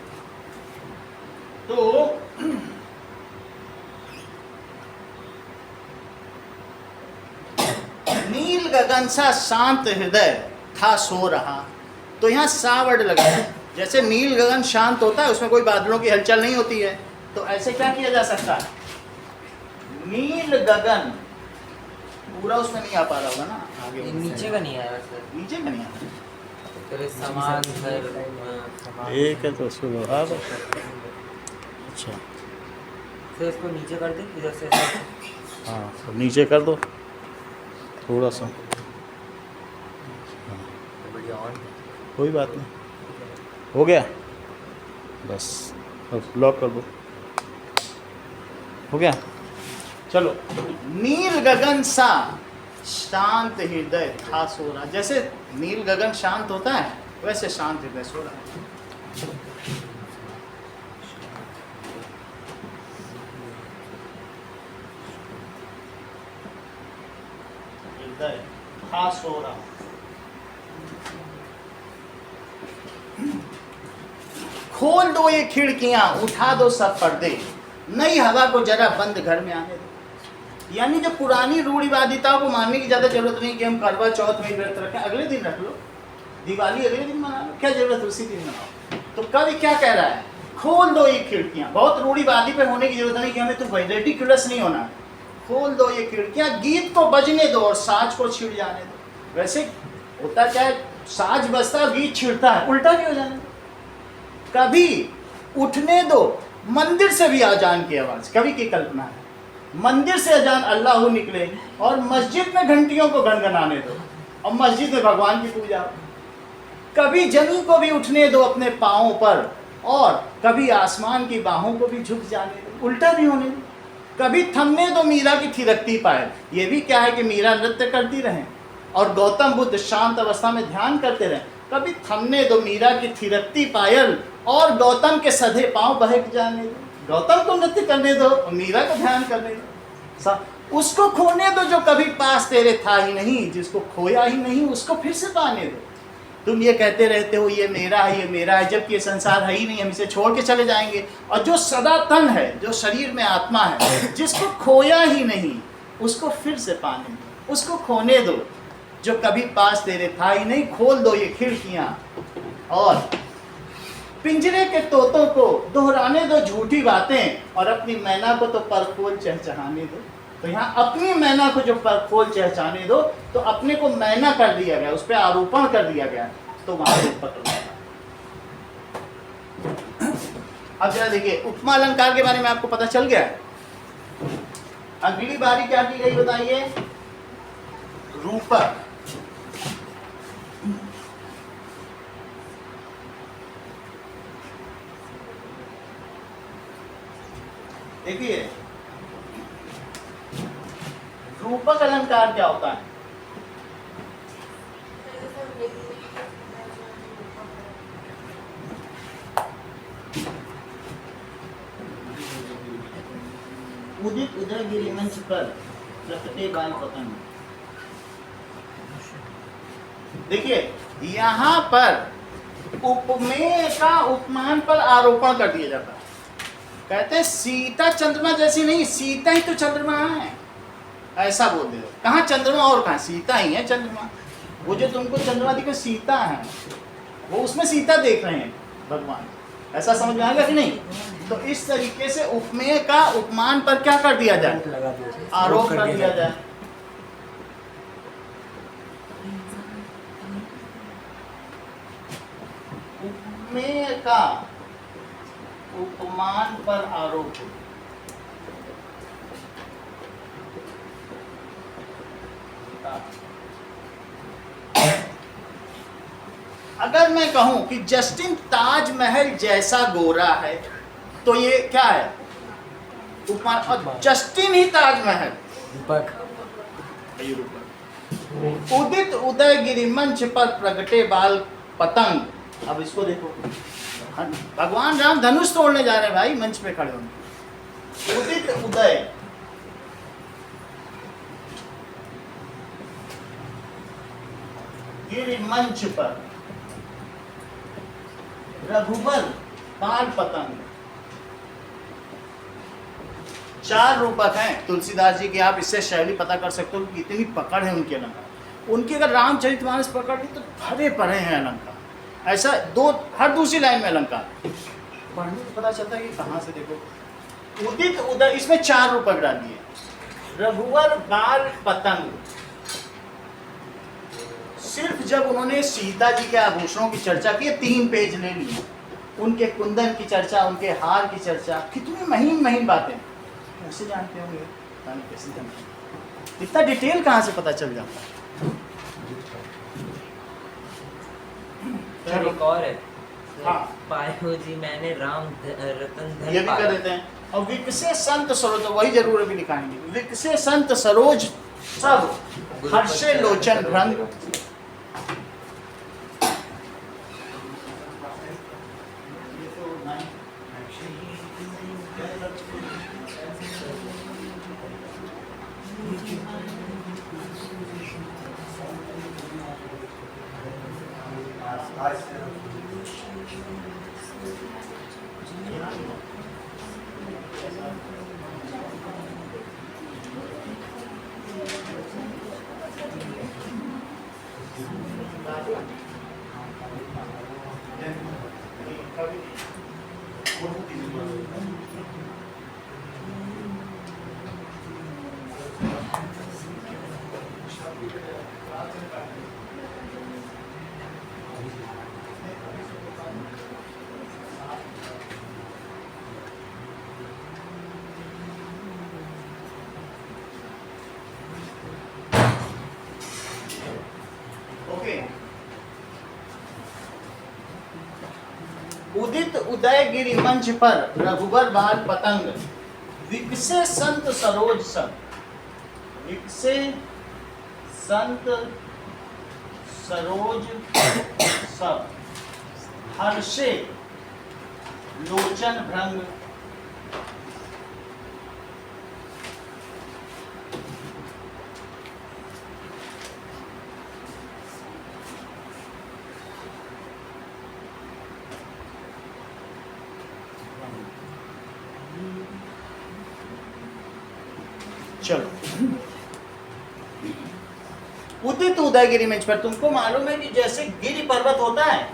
तो नील गगन सा शांत हृदय था सो रहा, तो यहाँ सा वर्ड लगा है। जैसे नील गगन शांत होता है, उसमें कोई बादलों की हलचल नहीं होती है, तो ऐसे क्या किया जा सकता है, नील गगन पूरा उसमें नहीं आ पा रहा होगा ना, आगे ये नीचे का नहीं आया सर, नीचे का नहीं आ रहा। तेरे समान सर एक है तो उसको लोहा दो। अच्छा सर इसको नीचे कर दे इधर से। हाँ, तो नीचे कर दो थोड़ा सा, बढ़िया ऑन कोई बात नहीं, हो गया बस, अब लॉक कर दो, हो गया। चलो, नील गगन सा शांत हृदय था सो रहा, जैसे नील गगन शांत होता है वैसे शांत हृदय सो रहा है। हृदय था सो रहा, खोल दो ये खिड़कियां, उठा दो सब पर्दे, नई हवा को जरा बंद घर में आने दो। यानी जो पुरानी रूढ़िवादिताओं को मानने की ज़्यादा जरूरत नहीं कि हम करवा चौथ में व्रत रखें, अगले दिन रख लो, दिवाली अगले दिन मना लो, क्या जरूरत है उसी दिन मनाओ। तो कवि क्या कह रहा है, खोल दो ये खिड़कियां, बहुत रूढ़िवादी पे होने की जरूरत नहीं कि हमें तो रेडिकुलस नहीं होना, खोल दो ये खिड़कियां, गीत को बजने दो और साज को छिड़ जाने दो। वैसे होता क्या है, साज बजता है गीत छिड़ता है, उल्टा भी हो जाने दो। कभी उठने दो, मंदिर से भी अजान की आवाज़, कवि की कल्पना है, मंदिर से अजान अल्लाह निकले और मस्जिद में घंटियों को गनगनाने दो और मस्जिद में भगवान की पूजा। कभी जमीन को भी उठने दो अपने पाँवों पर और कभी आसमान की बाहों को भी झुक जाने दो, उल्टा भी होने दो। कभी थमने दो मीरा की थिरकती पायल, ये भी क्या है कि मीरा नृत्य करती रहें और गौतम बुद्ध शांत अवस्था में ध्यान करते रहें। कभी थमने दो मीरा की थिरकती पायल और गौतम के सधे पाँव बहक जाने दो, गौतम को नृत्य करने दो और मीरा को ध्यान करने दो। उसको खोने दो जो कभी पास तेरे था ही नहीं, जिसको खोया ही नहीं उसको फिर से पाने दो। तुम ये कहते रहते हो ये मेरा है, ये मेरा है, जबकि ये संसार है ही नहीं, हम इसे छोड़ के चले जाएंगे। और जो सदा तन है, जो शरीर में आत्मा है, जिसको खोया ही नहीं उसको फिर से पाने दो, उसको खोने दो जो कभी पास तेरे था ही नहीं। खोल दो ये खिड़कियाँ और पिंजरे के तोतों को दोहराने दो झूठी बातें और अपनी मैना को तो परखोल चहचहाने दो। तो यहाँ अपनी मैना को जो परखोल चहचहाने दो, तो अपने को मैना कर दिया गया, उस पर आरोपण कर दिया गया, तो वहां से पकड़ लिया। अब जरा देखिए, उपमा अलंकार के बारे में आपको पता चल गया है। अगली बारी क्या की गई बताइए, रूपक। देखिए रूपक अलंकार क्या होता है, उदित उदय गिरिमंच पर प्रकटे बाल पतंग। देखिए यहाँ पर उपमेय का उपमान पर आरोपण कर दिया जाता है। कहते हैं सीता चंद्रमा जैसी नहीं, सीता ही तो चंद्रमा है, ऐसा बोल दे। कहाँ चंद्रमा और कहाँ सीता ही है चंद्रमा। वो जो तुमको चंद्रमा दिखे सीता है, वो उसमें सीता देख रहे हैं भगवान, ऐसा समझ में आएगा कि नहीं। तो इस तरीके से उपमेय का उपमान पर क्या कर दिया जाए, आरोप कर दिया जाए। उपमेय का उपमान पर आरोप। अगर मैं कहूं कि जस्टिन ताजमहल जैसा गोरा है, तो ये क्या है, उपमान। और जस्टिन ही ताजमहल, रूपक। उदित उदय गिरिमंच पर प्रगटे बाल पतंग। अब इसको देखो, भगवान राम धनुष तोड़ने जा रहे हैं भाई, मंच पे खड़े होंगे। उदित उदय गिरि मंच पर रघुबर बाल पतंग। 4 रूपक हैं तुलसीदास जी की, आप इससे शैली पता कर सकते हो कि कितनी पकड़ है उनके अलंकार। उनकी अगर रामचरितमानस पकड़ ली तो भरे पड़े हैं अलंकार, ऐसा हर दूसरी लाइन में अलंकार। पढ़ने में पता चलता है कि कहाँ से देखो। उदित उदय, इसमें 4 रूपक डाल दिए। रघुवर बाल पतंग, सिर्फ जब उन्होंने सीता जी के आभूषणों की चर्चा की, 3 पेज ले लिए, उनके कुंदन की चर्चा, उनके हार की चर्चा, कितनी महीन महीन बातें कैसे जानते होंगे, कैसे जानते, इतना डिटेल कहाँ से पता चल जाता है। सर एक और है। हाँ। पायो जी मैंने राम रतन धन ये भी कर पाया। देते हैं। और विकसे संत सरोज, तो वही जरूर अभी लिखाएंगे। विकसे संत सरोज सब हर्षे लोचन भ्रंग। उदित उदय गिरि मंच पर रघुबर बाल पतंग, विकसे संत सरोज सब। विकसे संत सरोज सब हर्षे लोचन भ्रंग। चलो, उदित उदयगिरी मंच पर, तुमको मालूम है कि जैसे गिरि पर्वत होता है,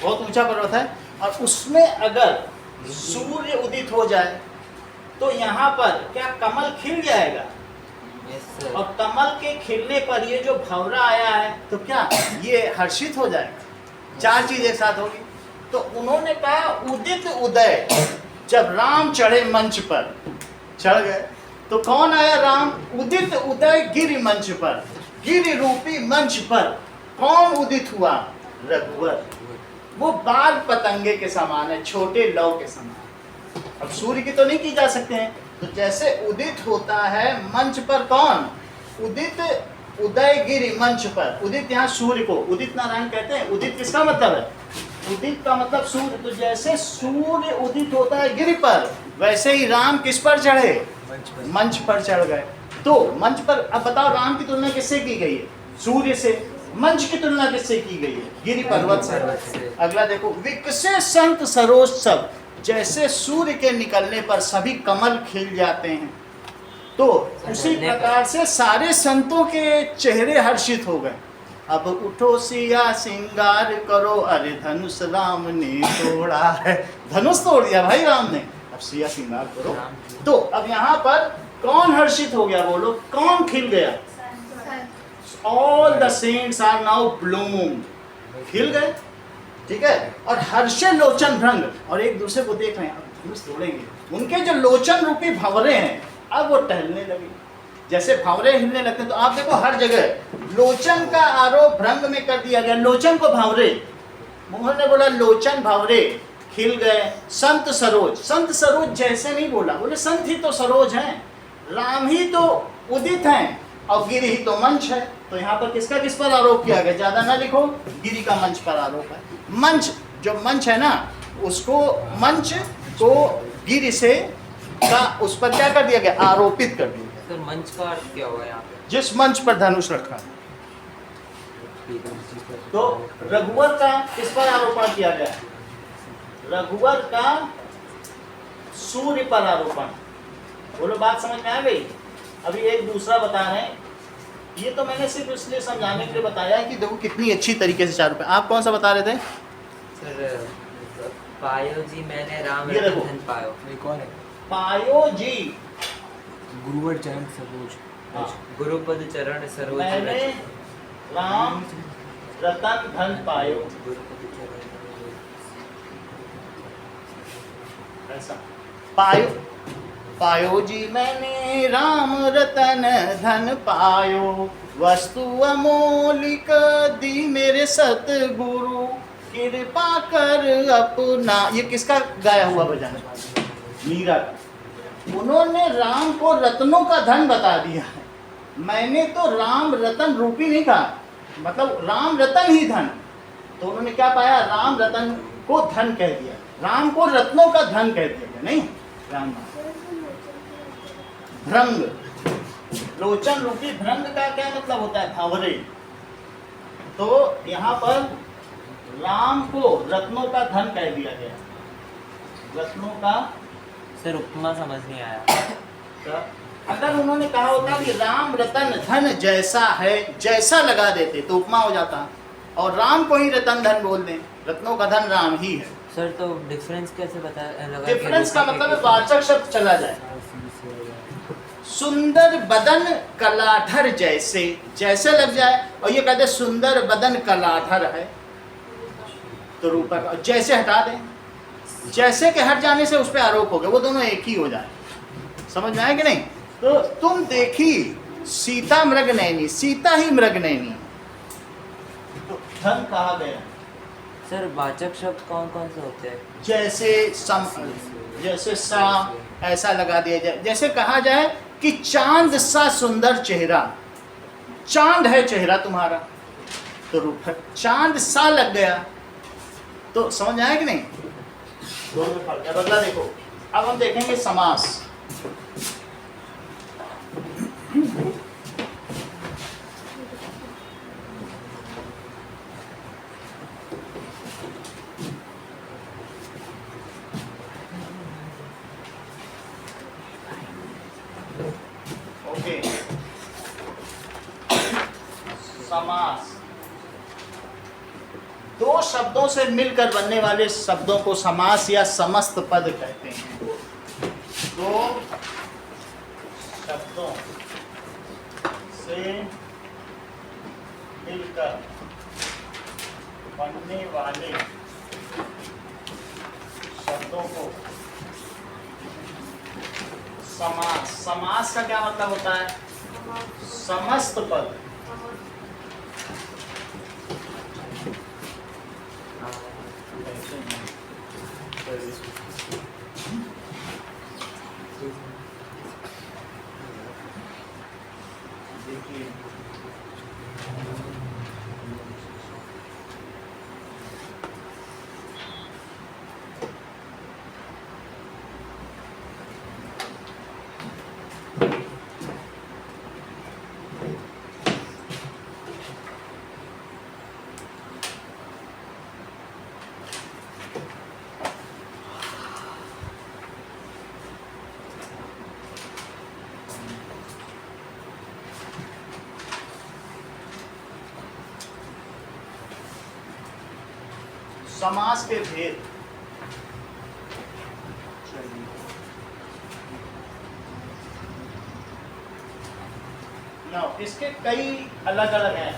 बहुत ऊंचा पर्वत है, और उसमें अगर सूर्य उदित हो जाए तो यहाँ पर क्या कमल खिल जाएगा? Yes, sir. और कमल के खिलने पर ये जो भंवरा आया है तो क्या ये हर्षित हो जाएगा? 4 चीज एक साथ होगी। तो उन्होंने कहा उदित उदय, जब राम चढ़े मंच पर, चढ़ गए तो कौन आया? राम। उदित उदय गिरि मंच पर, गिरि रूपी मंच पर कौन उदित हुआ? रघुवर। वो बाल पतंगे के समान है, छोटे लौ के समान। अब सूर्य की तो नहीं की जा सकते हैं, तो जैसे उदित होता है मंच पर कौन? उदित उदय गिरि मंच पर। उदित यहाँ सूर्य को उदित नारायण कहते हैं। उदित किसका मतलब है? उदित का मतलब सूर्य। तो जैसे सूर्य उदित होता है गिरि पर, वैसे ही राम किस पर चढ़े? मंच पर चढ़ गए। तो मंच पर, अब बताओ राम की तुलना किससे की गई है? सूर्य से। मंच की तुलना किससे की गई है? गिरि पर्वत से। अगला देखो, विकसे संत सरोज सब, जैसे सूर्य के निकलने पर सभी कमल खिल जाते हैं, तो उसी प्रकार से सारे संतों के चेहरे हर्षित हो गए। अब उठो सिया सिंगार करो, अरे धनुष राम ने तोड़ा है। धनुष तोड़ दिया भाई राम ने, अब सिया सिंगार करो। तो अब यहाँ पर कौन हर्षित हो गया? बोलो, कौन खिल गया? All the scents are now bloom, खिल गए। ठीक है। और हर्षे लोचन भ्रंग, और एक दूसरे को देख रहे हैं, अब धनुष तोड़ेंगे। उनके जो लोचन रूपी भंवरे हैं अब वो टहलने लगे। जैसे भंवरे हिलने लगते हैं, तो आप देखो हर जगह लोचन का आरोप भ्रंग में कर दिया गया। लोचन को भंवरे, मोहन ने बोला लोचन भंवरे खिल गए। संत सरोज, संत सरोज जैसे नहीं बोला, बोले संत ही तो सरोज हैं, राम ही तो उदित हैं, और गिरि ही तो मंच है। तो यहाँ पर किसका किस पर आरोप किया गया? ज्यादा ना लिखो, गिरि का मंच पर आरोप है। मंच, जो मंच है ना, उसको, मंच को गिरि से का उस पर क्या कर दिया गया, आरोपित कर दिया गया। सर मंच का अर्थ क्या हुआ यहाँ पे? जिस मंच पर धनुष रखा, तो रघुवर का किस पर आरोपण किया गया, रघुवर का सूर्य पर आरोपण। बोलो बात समझ में आ गई। अभी एक दूसरा बता रहे हैं, ये तो मैंने सिर्फ इसलिए समझाने के लिए बताया है कि देखो कितनी अच्छी तरीके से 4 रुपए। आप कौन सा बता रहे थे? सर पायो जी मैंने राम ये देखो। रतन पायो। ये कौन है? पायो जी, गुरुवर चरण सरोज। हाँ, गुरुपद चरण सरोज मैंने रज। राम रतन धन पायो, गुरुपद चरण ऐसा पायो, पायो जी मैंने राम रतन धन पायो, वस्तु अमोलिक दी मेरे सतगुरु, कृपा कर अपना। ये किसका गाया हुआ भजन है? मीरा का। उन्होंने राम को रत्नों का धन बता दिया है, मैंने तो राम रतन रूपी नहीं कहा, मतलब राम रतन ही धन। तो उन्होंने क्या पाया, राम रतन को धन कह दिया, राम को रत्नों का धन कह दिया। नहीं, राम भ्रंग, लोचन रूपी भ्रंग का क्या मतलब होता है, भंवरे। तो यहाँ पर राम को रत्नों का धन कह दिया गया, रत्नों का। सर उपमा समझ नहीं आया। अगर उन्होंने कहा होता कि राम रतन धन जैसा है, जैसा लगा देते तो उपमा हो जाता, और राम को ही रतन धन बोल दें, रत्नों का धन राम ही है। सर तो डिफरेंस कैसे लगा? डिफरेंस का मतलब है वाचक शब्द चला जाए। सुंदर बदन कलाधर जैसे, जैसे लग जाए, और ये कहते सुंदर बदन कलाधर है, तो रूपक जैसे हटा दें, जैसे के हट जाने से उस पर आरोप हो गया, वो दोनों एक ही हो जाए। समझ में आया कि नहीं? तो तुम देखी सीता मृग नैनी, सीता ही मृग नैनी, तो धन कहा गया। सर वाचक शब्द कौन कौन से होते हैं? जैसे सम, जैसे सा, ऐसा लगा दिया जाए। जैसे कहा जाए कि चांद सा सुंदर चेहरा, चांद है चेहरा तुम्हारा, तो रूप है, चांद सा लग गया, तो समझ आया कि नहीं? दोनों में फर्क है। बदला देखो, अब हम देखेंगे समास। ओके, समास दो शब्दों से मिलकर बनने वाले शब्दों को समास या समस्त पद कहते हैं। दो शब्दों से मिलकर बनने वाले शब्दों को समास। समास का क्या मतलब होता है? समस्त पद। देखिए समास के भेद। इसके कई अलग अलग हैं।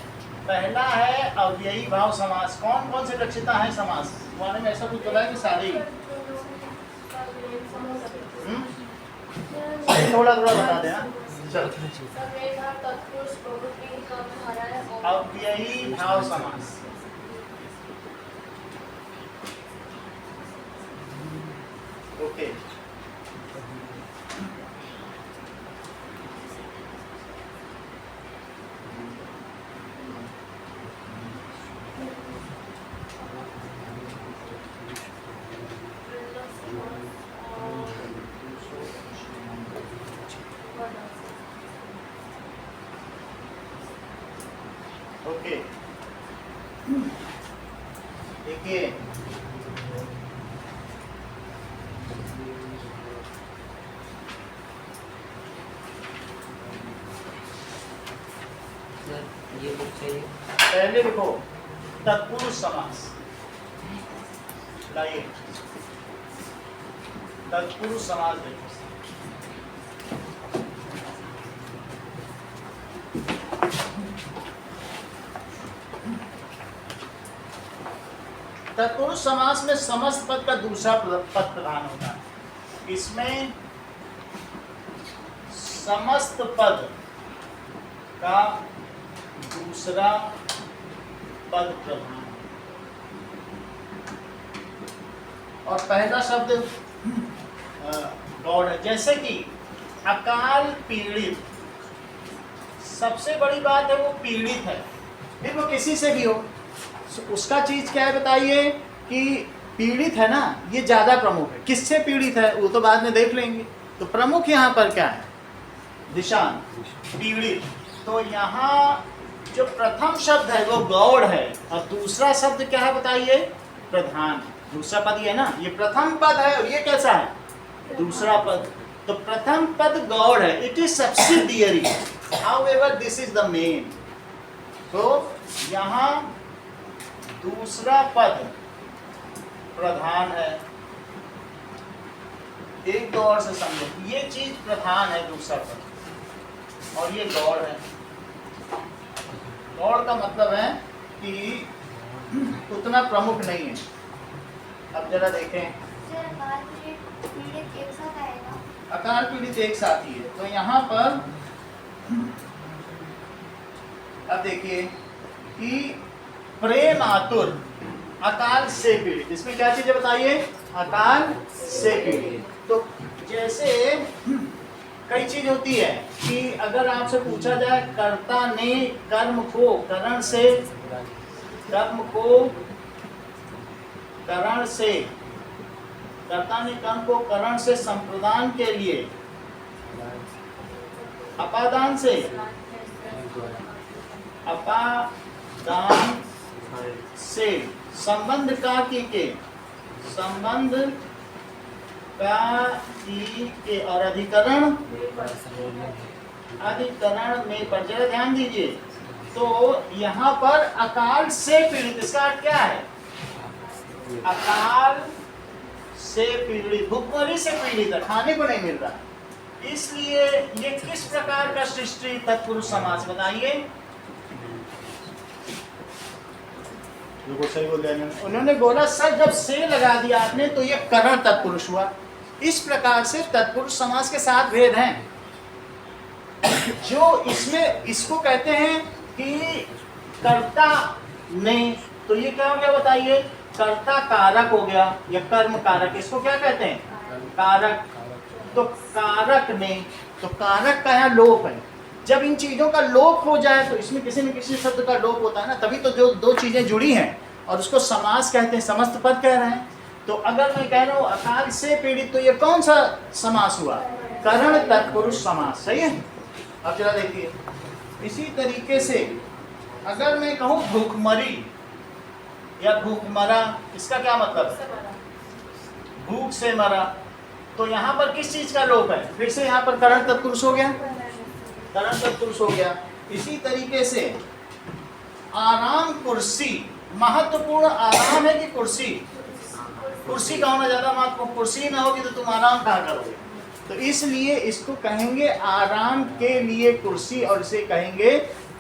पहला है अव्ययी भाव समास। कौन कौन से लक्षिता है समास? तुम्हारे में ऐसा कुछ बोला है कि सारे ही? थोड़ा थोड़ा बता देना। चलो, अव्ययी भाव समास। ओके, ओके, देखिए सर ये बुक चाहिए। पहले लिखो तत्पुरुष समास, लाइए तत्पुरुष समास देखो। तत्पुरुष समास में समस्त पद का दूसरा पद प्रधान होता है। इसमें समस्त पद का दूसरा पद प्रधान और पहला शब्द गौड़ है। जैसे कि अकाल पीड़ित, सबसे बड़ी बात है वो पीड़ित है, फिर वो किसी से भी हो, उसका चीज क्या है बताइए कि पीड़ित है ना, ये ज्यादा प्रमुख है। किससे पीड़ित है वो तो बाद में देख लेंगे। तो प्रमुख यहाँ पर क्या है? दिशान, पीड़ित। तो यहाँ जो प्रथम शब्द है वो गौड़ है और दूसरा शब्द क्या है बताइए? प्रधान। दूसरा पद ये है ना, ये प्रथम पद है और ये कैसा है? दूसरा पद। तो प्रथम पद गौड़ है, it is subsidiary, however this is the main. तो यहाँ दूसरा पद प्रधान है। एक दो और से समझो, ये चीज प्रधान है दूसरा पद और ये गौड़ है। गौड़ का मतलब है कि उतना प्रमुख नहीं है। अब जरा देखें, सर अकाल पीड़ित एक साथ आएगा। अकाल पीड़ित एक साथ ही है। तो यहाँ पर अब देखिए कि प्रेम आतुर, अकाल से पीड़ित, इसमें क्या चीजें बताइए? अकाल से पीड़ित। तो जैसे कई चीज होती है कि अगर आपसे पूछा जाए कर्ता ने कर्म को करण से, कर्म को करण से, कर्ता ने कर्म को करण से संप्रदान के लिए, अपादान से, अपादान से, संबंध का के, संबंध का के और अधिकरण, अधिकरण में पर जरा ध्यान दीजिए। तो यहाँ पर अकाल से पीड़ित, इसका अर्थ क्या है? अकाल से पीड़ित, भुखमरी से पीड़ित है, खाने को नहीं मिल रहा। इसलिए ये किस प्रकार का सृष्टि तत्पुरुष समास बताइए? सही बोल दिया उन्होंने बोला सर जब से लगा दिया आपने तो ये करण तत्पुरुष हुआ। इस प्रकार से तत्पुरुष समास के साथ भेद हैं। जो इसमें इसको कहते हैं कि कर्ता ने, तो ये क्या हो गया बताइए? कर्ता कारक हो गया या कर्म कारक, इसको क्या कहते हैं? कारक। तो कारक ने, तो कारक का यहाँ लोप है। जब इन चीजों का लोप हो जाए तो इसमें किसी न किसी शब्द का लोप होता है ना, तभी तो जो दो चीजें जुड़ी हैं और उसको समास कहते हैं, समस्त पद कह रहे हैं। तो अगर मैं कह रहा हूँ अकाल से पीड़ित, तो ये कौन सा समास हुआ? करण तत्पुरुष समास। सही है। अब जरा देखिए, इसी तरीके से अगर मैं कहूँ भूखमरी या भूखमरा, इसका क्या मतलब? भूख से मरा। तो यहाँ पर किस चीज का लोप है? फिर से यहाँ पर करण तत्पुरुष हो गया, करण तत्पुरुष हो गया। इसी तरीके से आराम कुर्सी, महत्वपूर्ण आराम है कि कुर्सी? कुर्सी का होना ज्यादा महत्वपूर्ण। कुर्सी ना होगी तो तुम आराम कहाँ करोगे? तो इसलिए इसको कहेंगे आराम के लिए कुर्सी और इसे कहेंगे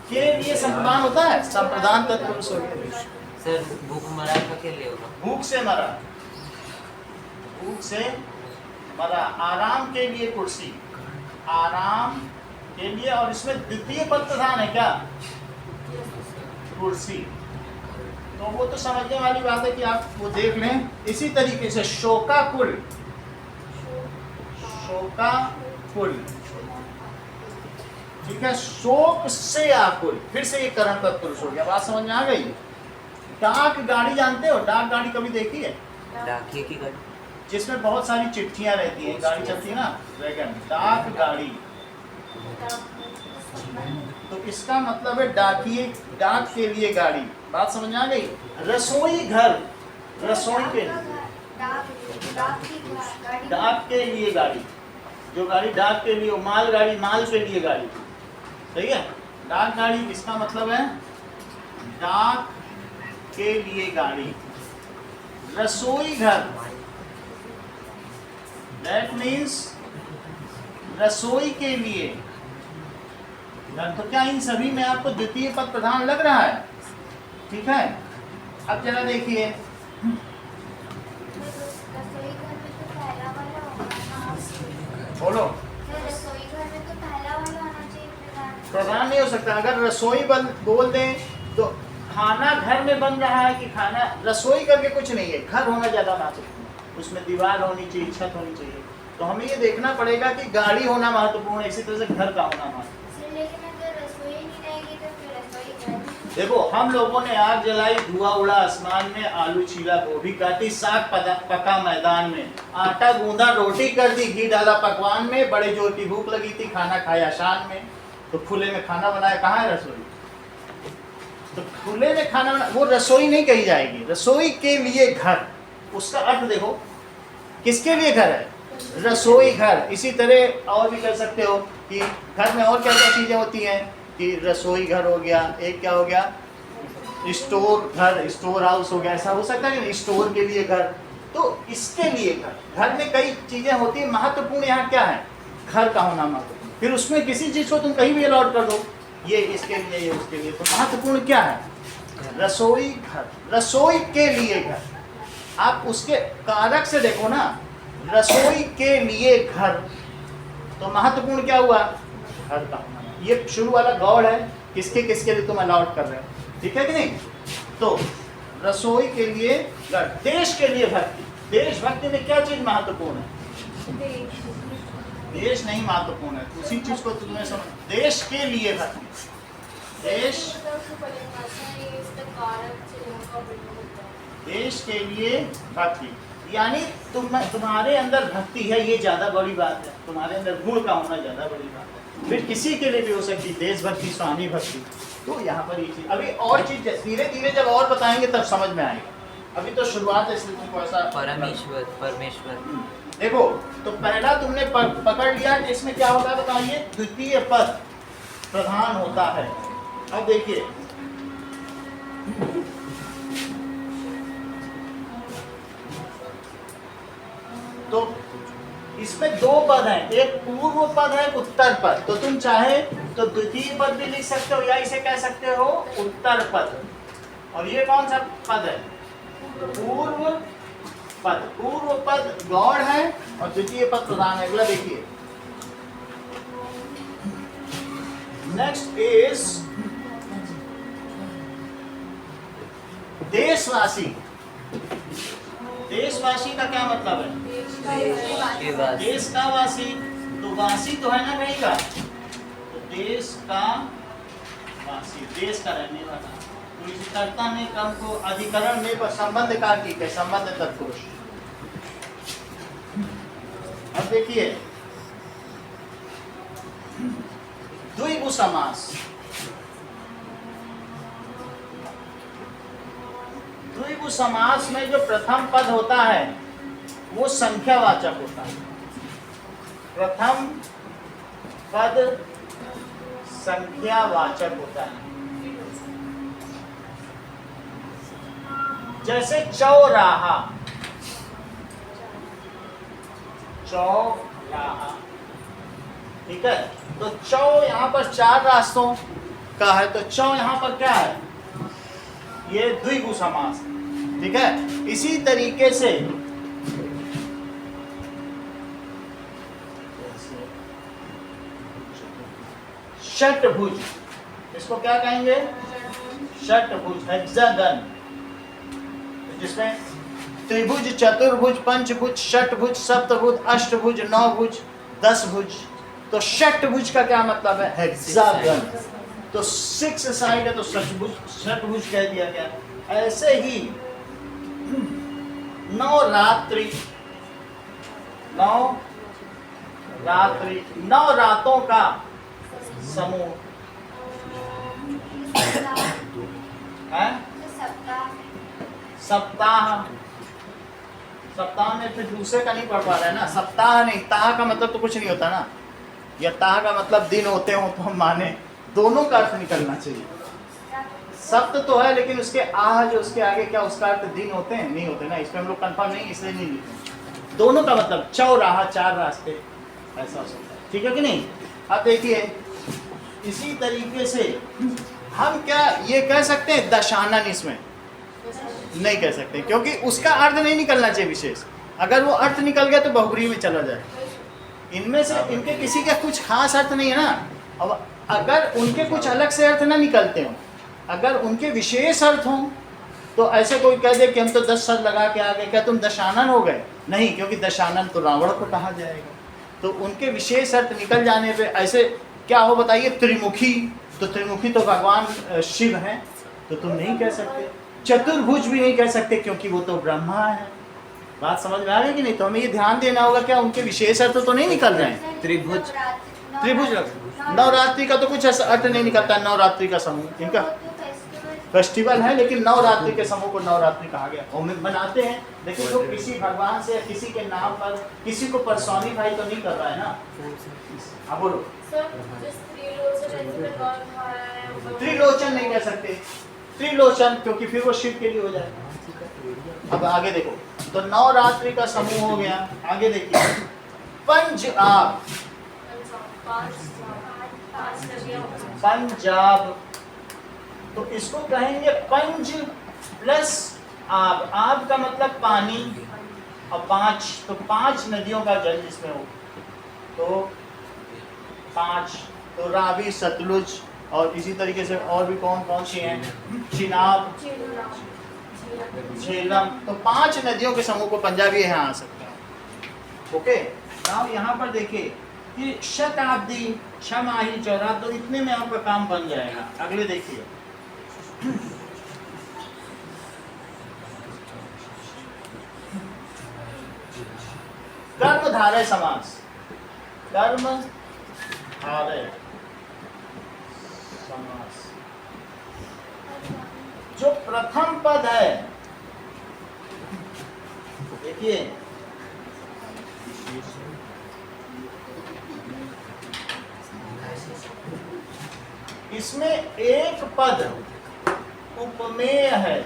के लिए संप्रदान होता है, संप्रदान तत्पुरुष हो गया। सर भूख मरा का क्या लिए होगा? भूख से मरा, भूख से मरा, आराम के लिए कुर्सी, आराम के लिए। और इसमें द्वितीय पद प्रधान है क्या? कुर्सी। तो वो तो समझने वाली बात है कि आप वो देख लें। इसी तरीके से शोकाकुल, शोकाकुल, ठीक है, शोक से आकुल, फिर से ये करण तत्पुरुष हो गया। बात समझ में आ गई? डाक गाड़ी जानते हो? डाक गाड़ी कभी देखी है? डाकिए की गाड़ी। जिसमें बहुत सारी चिट्ठियां रहती हैं, गाड़ी चलती है ना, वैगन, डाक गाड़ी। तो इसका मतलब है डाकिए, डाक के लिए गाड़ी। बात समझ आ गई? रसोई घर, रसोई के डाक के लिए गाड़ी, जो गाड़ी डाक के लिए, माल गाड़ी, माल के लिए गाड़ी, सही है। डाक गाड़ी इसका मतलब है डाक के लिए गाड़ी। रसोई घर, दैट मीन्स रसोई के लिए। तो क्या इन सभी में आपको द्वितीय पद प्रधान लग रहा है? ठीक है, अब जरा देखिए, रसोई घर में तो पहला वाला होगा। बोलो। रसोई घर में तो पहला वाला होना चाहिए प्रधान। प्रधान नहीं हो सकता। अगर रसोई बोल दें तो खाना घर में बन रहा है कि खाना, रसोई करके कुछ नहीं है, घर होना ज्यादा महत्वपूर्ण है। उसमें दीवार होनी चाहिए, छत होनी चाहिए। तो हमें ये देखना पड़ेगा कि गाड़ी होना महत्वपूर्ण है, इसी तरह से घर का होना महत्वपूर्ण। लेकिन अगर रसोई नहीं रहेगी तो फिर रसोई घर। देखो, हम लोगों ने आग जलाई, धुआं उड़ा आसमान में, आलू छीला, गोभी काटी, साग पका मैदान में, आटा गूंदा, रोटी कर दी, घी डाला पकवान में, बड़े जोर की भूख लगी थी, खाना खाया शाम में। तो खुले में खाना बनाया, कहाँ है रसोई? तो खुले में खाना बना, वो रसोई नहीं कही जाएगी। रसोई के लिए घर, उसका अर्थ देखो, किसके लिए घर है? रसोई घर। इसी तरह और भी कर सकते हो कि घर में और क्या क्या चीजें होती हैं, कि रसोई घर हो गया, एक क्या हो गया, स्टोर घर, स्टोर हाउस हो गया, ऐसा हो सकता है कि स्टोर के लिए घर। तो इसके लिए घर, घर में कई चीजें होती हैं, महत्वपूर्ण यहाँ क्या है? घर का होना महत्वपूर्ण। फिर उसमें किसी चीज को तुम कहीं भी अलॉट कर दो, ये इसके लिए, ये उसके लिए, तो महत्वपूर्ण क्या है? रसोई घर, रसोई के लिए घर। आप उसके कारक से देखो ना, रसोई के लिए घर, तो महत्वपूर्ण क्या हुआ? घर का होना। ये शुरू वाला गौड़ है, किसके किसके लिए तुम अलॉट कर रहे हो, ठीक है कि नहीं? तो रसोई के लिए घर, देश के लिए भक्ति। देशभक्ति में क्या चीज महत्वपूर्ण है? देश नहीं महत्वपूर्ण है, उसी चीज को तुम्हें समझ। देश के लिए भक्ति, देश, देश के लिए भक्ति, यानी तुम्हारे अंदर भक्ति है, ये ज्यादा बड़ी बात है। तुम्हारे अंदर गुण का होना ज्यादा बड़ी बात है। फिर किसी के लिए भी हो सकती देशभक्ति, स्वामी भक्ति। तो यहाँ पर ये चीज, अभी और चीज धीरे धीरे जब और बताएंगे तब समझ में आएगा। अभी तो शुरुआत है, इसलिए तुमको ऐसा। परमेश्वर, परमेश्वर। देखो, तो पहला तुमने पकड़ लिया कि इसमें क्या होगा, बताइए? द्वितीय पद प्रधान होता है। अब देखिए, तो इसमें दो पद हैं, एक पूर्व पद है, उत्तर पद। तो तुम चाहे तो द्वितीय पद भी लिख सकते हो, या इसे कह सकते हो उत्तर पद। और ये कौन सा पद है? पूर्व पद। पूर्व पद गौड़ है और द्वितीय पद प्रधान है। अगला देखिए, नेक्स्ट इज देशवासी। देशवासी का क्या मतलब है? देश का वासी। तो वासी तो है ना कहीं का, तो देश का वासी, देश का रहने वाला। तो इस कर्ता में क्रम को अधिकरण में पर संबंध का ठीक है, संबंध तत्पुरुष। अब देखिए, द्विगु समास। द्विगु समास में जो प्रथम पद होता है वो संख्यावाचक होता है। प्रथम पद संख्यावाचक होता है। जैसे चौराहा, चौराहा, ठीक है। तो चौ यहाँ पर चार रास्तों का है, तो चौ यहाँ पर क्या है? ये द्विगु समास, ठीक है। इसी तरीके से षटभुज, इसको क्या कहेंगे? षटभुज, हेक्सागन, जिसमें त्रिभुज, चतुर्भुज, पंचभुज, षटभुज, सप्तभुज, अष्टभुज, नौभुज, दसभुज। तो षटभुज का क्या मतलब है? हेक्सागन। तो 6 साइड है तो षटभुज कह दिया गया। ऐसे ही नवरात्रि, 9 रात्रि, 9 रातों का समूह है। सप्ताह, सप्ताह में फिर दूसरे का नहीं पढ़ पा रहे हैं ना। सप्ताह नहीं, ताह का मतलब तो कुछ नहीं होता ना, या ताह का मतलब दिन होते हो तो हम माने, दोनों का अर्थ निकलना चाहिए। सप्त तो है लेकिन उसके आह जो उसके आगे क्या उसका अर्थ दिन होते हैं, नहीं होते ना, इसमें हम लोग कंफर्म नहीं, इसलिए नहीं लिखे। दोनों का मतलब चौराहा, 4 रास्ते, ऐसा हो सकता है। ठीक है कि नहीं? अब देखिए इसी तरीके से हम क्या ये कह सकते हैं दशानन, इसमें नहीं कह सकते क्योंकि उसका अर्थ नहीं निकलना चाहिए विशेष। अगर वो अर्थ निकल गया तो बहुब्रीहि में चला जाए। इनमें से इनके किसी का कुछ खास अर्थ नहीं है ना। अब अगर उनके कुछ अलग से अर्थ ना निकलते हो, अगर उनके विशेष अर्थ हों, तो ऐसे कोई कह दे कि हम तो 10 शब्द लगा के आ गए, क्या तुम दशानन हो गए? नहीं, क्योंकि दशानन तो रावण को कहा जाएगा। तो उनके विशेष अर्थ निकल जाने पे ऐसे क्या हो बताइए? त्रिमुखी, तो त्रिमुखी तो भगवान शिव हैं, तो तुम नहीं कह सकते। चतुर्भुज भी नहीं कह सकते क्योंकि वो तो ब्रह्मा है। बात समझ में आ रही कि नहीं? तो हमें ये ध्यान देना होगा क्या उनके विशेष अर्थ तो नहीं निकल रहे हैं। त्रिभुज, त्रिभुज, नवरात्रि का तो कुछ ऐसा अर्थ नहीं निकलता। नवरात्रि का समूह इनका फेस्टिवल है, लेकिन नवरात्रि के समूह को नवरात्रि कहा गया। वो बनाते हैं लेकिन वो किसी भगवान से या किसी के नाम पर किसी को पर्सोनिफाई तो नहीं कर रहा है ना। हाँ बोलो। त्रिलोचन नहीं कह सकते, त्रिलोचन क्योंकि फिर वो शिव के लिए हो जाएगा। अब आगे देखो, तो नवरात्रि का समूह हो गया। आगे देखिए पंजाब, पंजाब, तो इसको कहेंगे पंज प्लस आब। आब का मतलब पानी और 5, तो 5 नदियों का जल जिसमें हो, तो 5, तो रावी, सतलुज, और इसी तरीके से और भी कौन कौन सी हैं? चिनाब, झेलम, तो 5 नदियों के समूह को पंजाबी यहाँ आ सकता है। ओके, नाउ यहाँ पर देखिए कि शताब्दी, छमाही, चौराह, तो इतने में आपका काम बन जाएगा। अगले देखिए कर्मधारय समास, कर्मधारय समास, जो प्रथम पद है देखिए, इसमें एक पद उपमेय है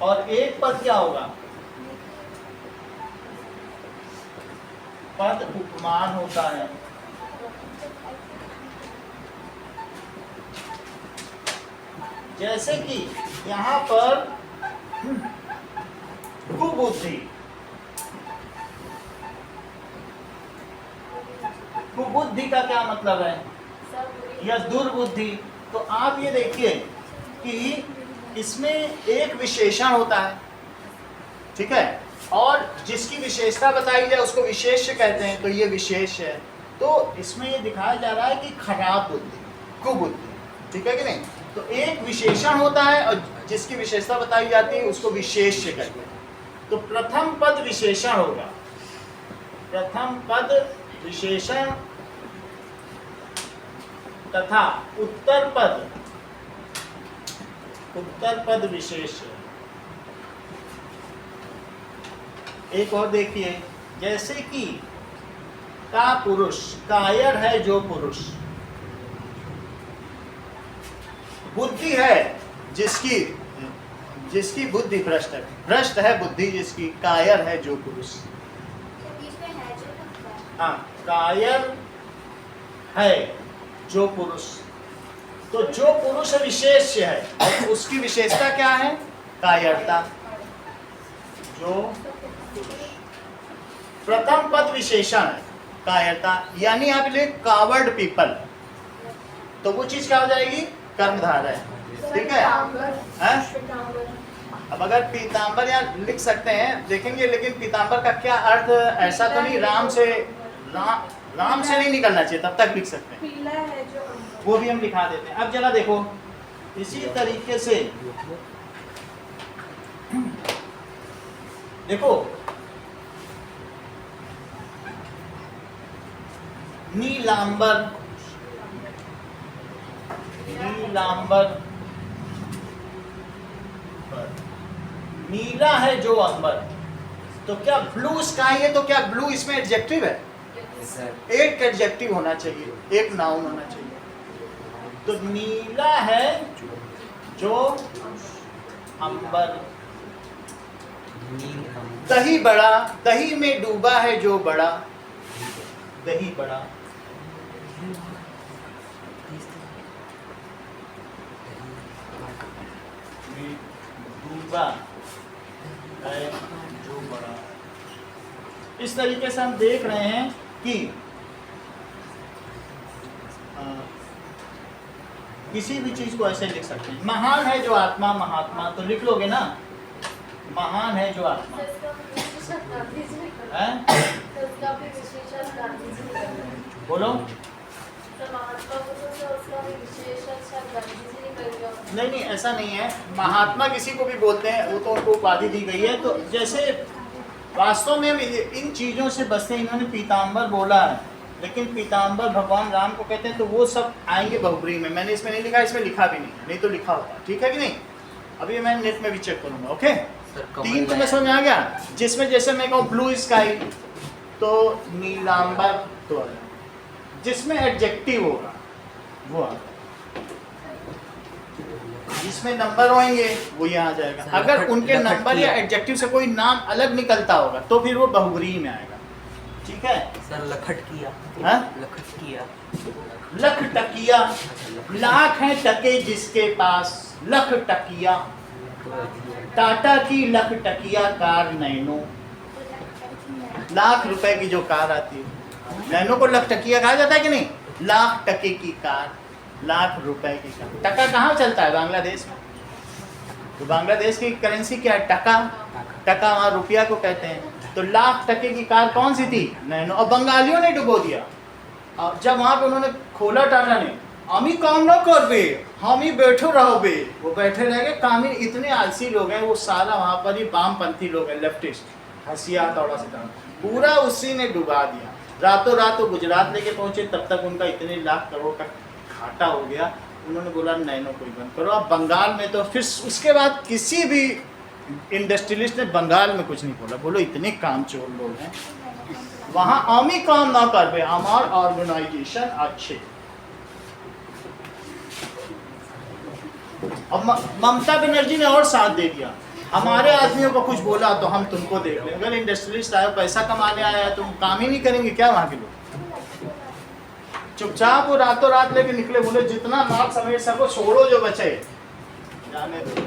और एक पद क्या होगा? पद उपमान होता है। जैसे कि यहाँ पर कुबुद्धि, कुबुद्धि का क्या मतलब है? या दुर्बुद्धि। तो आप ये देखिए कि इसमें एक विशेषण होता है, ठीक है, और जिसकी विशेषता बताई जाए उसको विशेष कहते हैं, तो ये विशेष है। तो इसमें ये दिखाया जा रहा है कि खराब बुद्धि, कुबुद्धि, ठीक है कि नहीं? तो एक विशेषण होता है और जिसकी विशेषता बताई जाती है उसको विशेष कहते हैं। तो प्रथम पद विशेषण होगा, प्रथम पद विशेषण, तथा उत्तर पद विशेष। एक और देखिए, जैसे कि का पुरुष, कायर है जो पुरुष, बुद्धि है जिसकी बुद्धि भ्रष्ट है, भ्रष्ट है बुद्धि जिसकी, कायर है जो पुरुष। हाँ, कायर है जो पुरुष, तो जो पुरुष विशेष है और उसकी विशेषता क्या है? कायरता। जो प्रथम पद विशेषण है कायरता, यानी यहाँ पे कावर्ड पीपल, तो वो चीज क्या हो जाएगी? कर्मधारय, ठीक है? अब अगर पीतांबर यहाँ लिख सकते हैं, देखेंगे, लेकिन पीतांबर का क्या अर्थ, ऐसा तो नहीं राम से नहीं निकलना चाहिए, तब तक लिख सकते हैं, पीला है जो, वो भी हम लिखा देते हैं। अब जरा देखो इसी तरीके से देखो, नीलांबर, नीलांबर, नीला है जो अंबर। तो क्या ब्लू स्काई है, तो क्या ब्लू इसमें एडजेक्टिव है? सर एक एडजेक्टिव होना चाहिए, एक नाउन होना चाहिए। तो नीला है जो अंबर। नील दही बड़ा, दही में डूबा है जो बड़ा, दही बड़ा। में डूबा है जो बड़ा। इस तरीके से हम देख रहे हैं कि किसी भी चीज को ऐसे लिख सकते हैं। महान है जो आत्मा, महात्मा तो लिख लोगे ना, महान है जो आत्मा सर, इसका विशेषण गांधी जी ने करा। है। सर, इसका भी विशेषण गांधी जी ने करा। बोलो। सर, महात्मा को तो सर उसका भी विशेषण शायद गांधी जी ने कर दिया। नहीं नहीं, ऐसा नहीं है। महात्मा किसी को भी बोलते हैं, वो तो उनको उपाधि दी गई है। तो जैसे वास्तव में हम इन चीज़ों से बचते हैं। इन्होंने पीताम्बर बोला है, लेकिन पीताम्बर भगवान राम को कहते हैं, तो वो सब आएंगे बहुब्री में। मैंने इसमें नहीं लिखा, इसमें लिखा भी नहीं, नहीं तो लिखा होता। ठीक है कि नहीं? अभी मैं नेट में भी चेक करूँगा। ओके, तीन तो मैं समझ में आ गया। जिसमें जैसे मैं कहूँ ब्लू स्काई, तो नीलांबर तो आ गया। जिसमें एडजेक्टिव होगा वो आ गया। जिसमें नंबर होंगे वो यहाँ आ जाएगा। अगर उनके नंबर या एडजेक्टिव से कोई नाम अलग निकलता होगा तो फिर वो बहुब्री में आएगा। ठीक है? सर लखट किया, हाँ? लखट किया, लख टकिया, लाख हैं टके जिसके पास, लख टकिया। टाटा की लख टकिया कार नैनो, लाख रुपए की जो कार आती है, नैनो को लख टकिया कहा जाता है कि नहीं? लाख टके की कार, लाख रुपए की कार। टका कहाँ चलता है? बांग्लादेश में। तो बांग्लादेश की करेंसी क्या है? टका। टका वहाँ रुपया को कहते हैं। तो लाख टके की कार कौन सी थी? नैनो। और बंगालियों ने डुबो दिया। और जब वहाँ पे उन्होंने खोला टाटा ने, हम ही काम ना कर बे, हम ही बैठे रहो बे, वो बैठे रह गए। काम ही इतने आलसी लोग हैं, वो सारा वहाँ पर ही वामपंथी लोग हैं, लेफ्टिस्ट, हंसिया तौड़ा से पूरा उसी ने डुबा दिया। रातों रात वो गुजरात लेके पहुंचे, तब तक उनका इतने लाख करोड़ का घाटा हो गया। उन्होंने बोला नैनो कोई बंद करो। अब बंगाल में तो फिर उसके बाद किसी भी इंडस्ट्रियलिस्ट ने बंगाल में कुछ नहीं बोला। बोलो इतने कामचोर लोग हैं वहाँ, हम ही काम ना कर बे, हमार ऑर्गेनाइजेशन अच्छे। अब ममता बनर्जी ने और साथ दे दिया। हमारे आदमियों को कुछ बोला तो हम तुमको देख लें। अगर इंडस्ट्रियलिस्ट आया, पैसा कमाने आया है, तुम काम ही नहीं करेंगे क्या वहाँ के लोग? चुपचाप वो रातों रात लेके निकले, बोले जितना माल समेट सको छोड़ो, जो बचे जाने दो।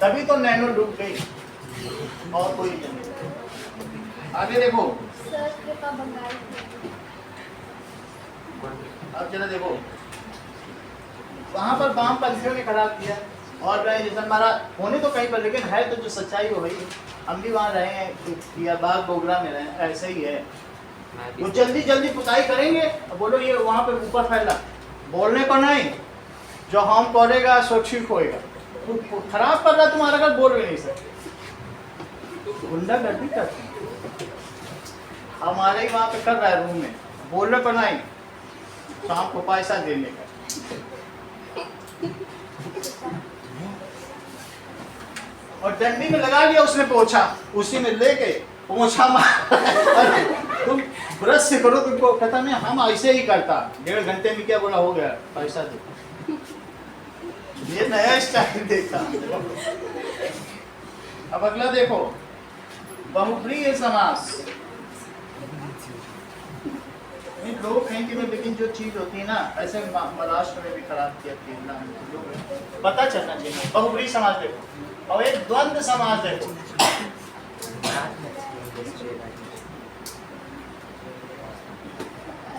तभी तो नैनो डूब गई, और कोई नहीं। आगे देखो, सर कृपा बंगाल अब जरा देखो, वहाँ पर वामपंथियों ने खराब किया। और रहे जैसे हमारा होने तो कहीं पर, लेकिन है तो जो सच्चाई हो गई। हम भी वहाँ रहे हैं, या बाग बोगरा में रहे, ऐसे ही है। वो जल्दी जल्दी पुताई करेंगे, बोलो ये वहाँ पे ऊपर फैला, बोलने को नहीं, जो हम करेगा सो ठीक होएगा। तो खराब कर रहा तुम्हारा घर, बोल भी नहीं सकते। गुंडागर्दी करते हैं। हमारे ही वहाँ पे कर रहा है रूम में, बोलने पर नहीं, शाम को पैसा देने का। और डंडी में लगा लिया उसने पोछा, उसी में लेके पोछा मार। तुम ब्रश से करो, तुमको कहता नहीं हम ऐसे ही करता। 1.5 घंटे में क्या बोला, हो गया पैसा दे। ये नया स्टाइल देखा। अब अगला देखो, बहुप्रिय समास। लोग कहीं की, लेकिन जो चीज होती है ना, ऐसे महाराष्ट्र में भी खराब किया, केरला में लोग पता चलना चाहिए। बहुप्रिय समास देखो, और एक द्वंद्व समास देखो।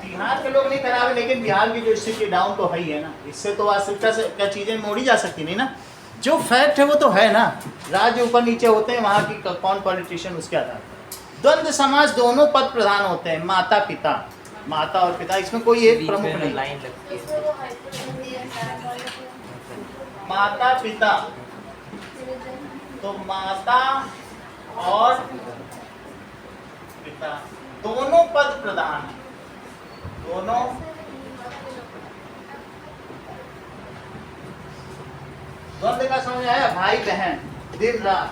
बिहार के लोग नहीं खराब, लेकिन बिहार की जो स्थिति डाउन तो है ही है ना। इससे तो वास्तविकता से क्या चीजें मोड़ी जा सकती नहीं ना। जो फैक्ट है वो तो है ना। राज्य ऊपर नीचे होते हैं, वहाँ की कौन पॉलिटिशियन उसके आधार पर। द्वंद्व समास दोनों पद प्रधान होते हैं, माता पिता, माता और पिता, इसमें कोई एक प्रमुख नहीं। लाइन लगती इसमें वो हाइपोथेटिकल माता पिता, तो माता और पद प्रधान है, दोनों द्वंद्व का समझ आया? भाई बहन, दिन रात।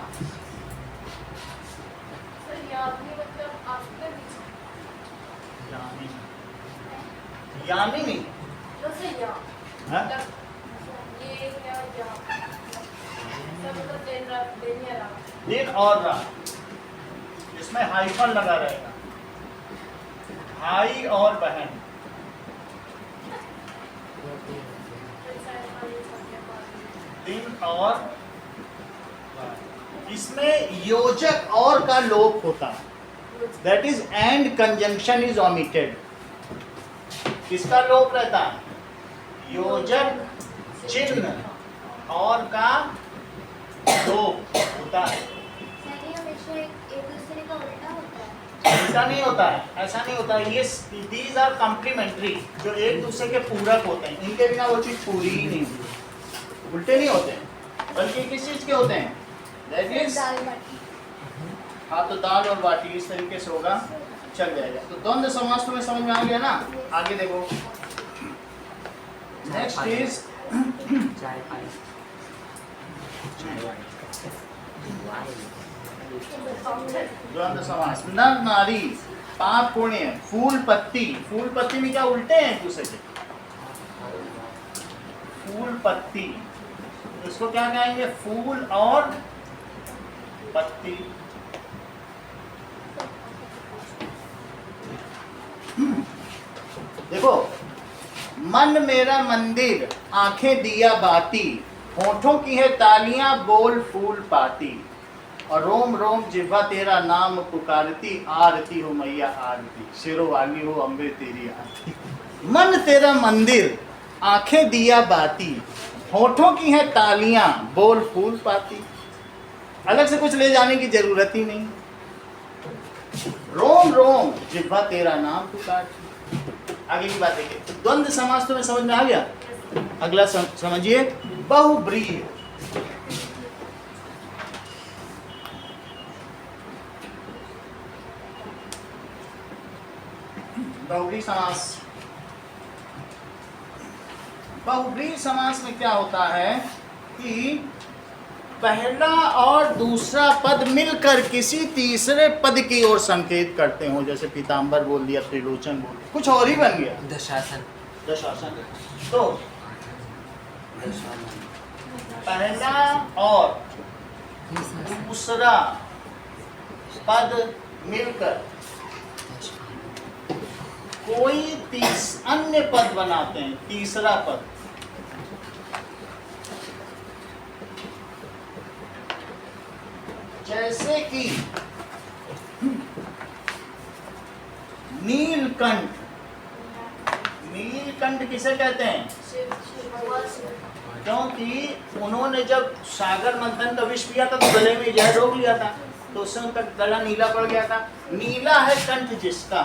सर यामिनी मतलब आपके बीच यामिनी तो सर या हाँ? मतलब ये या सब मतलब दिन या रात। दिन और रात, इसमें हाइफन लगा रहेगा, भाई और बहन। दिन और रात। इसमें योजक और का लोप होता है, that is and conjunction is omitted. किसका लोप रहता है? योजक चिन्ह और का लोप होता है। सही हमेशा एक दूसरे का उल्टा होता है। ऐसा नहीं होता है, ऐसा नहीं होता है। ये दीज आर कॉम्प्लीमेंट्री, जो एक दूसरे के पूरक होते हैं। इनके बिना वो चीज पूरी ही नहीं होती। उल्टे नहीं होते हैं, बल्कि किस चीज के होते हैं? दैट इज दाल बाटी। हाँ, तो दाल और बाटी इस तरीके से होगा, चल जाएगा। तो द्वंद्व समास तुम्हें समझ में आ गया ना? आगे देखो, नेक्स्ट इज चाय पाई द्वंद्व समास। नर नारी, पाप पुण्य, फूल पत्ती। फूल पत्ती में क्या उल्टे हैं एक दूसरे के? फूल पत्ती, इसको क्या कहेंगे? फूल और पत्ती। देखो, मन मेरा मंदिर, आंखें दिया बाती, होठों की है तालियां, बोल फूल पाती, और रोम रोम जिह्वा तेरा नाम पुकारती, आरती हो मैया आरती, सिरों वाली हो अम्बे तेरी आरती। मन तेरा मंदिर, आंखें दिया बाती, होठों की है तालियां, बोल फूल पाती। अलग से कुछ ले जाने की जरूरत ही नहीं। रोम रोम जिह्वा तेरा नाम पुकारती। आगे की बात देखिए, द्वंद्व समास तुम्हें समझ में आ गया? अगला समझिए, बहुब्रीहि। बहुब्रीहि समास। बहुब्रीहि समास में क्या होता है कि पहला और दूसरा पद मिलकर किसी तीसरे पद की ओर संकेत करते हो। जैसे पीताम्बर बोल दिया, त्रिलोचन बोल दिया, कुछ और ही बन गया। दशासन दशासन। तो पहला और दूसरा पद मिलकर कोई अन्य पद बनाते हैं, तीसरा पद। जैसे कि नीलकंठ। नीलकंठ किसे कहते हैं? क्योंकि उन्होंने जब सागर मंथन का विष पिया था तो गले में जहर रोक लिया था, तो उससे उनका गला नीला पड़ गया था। नीला है कंठ जिसका,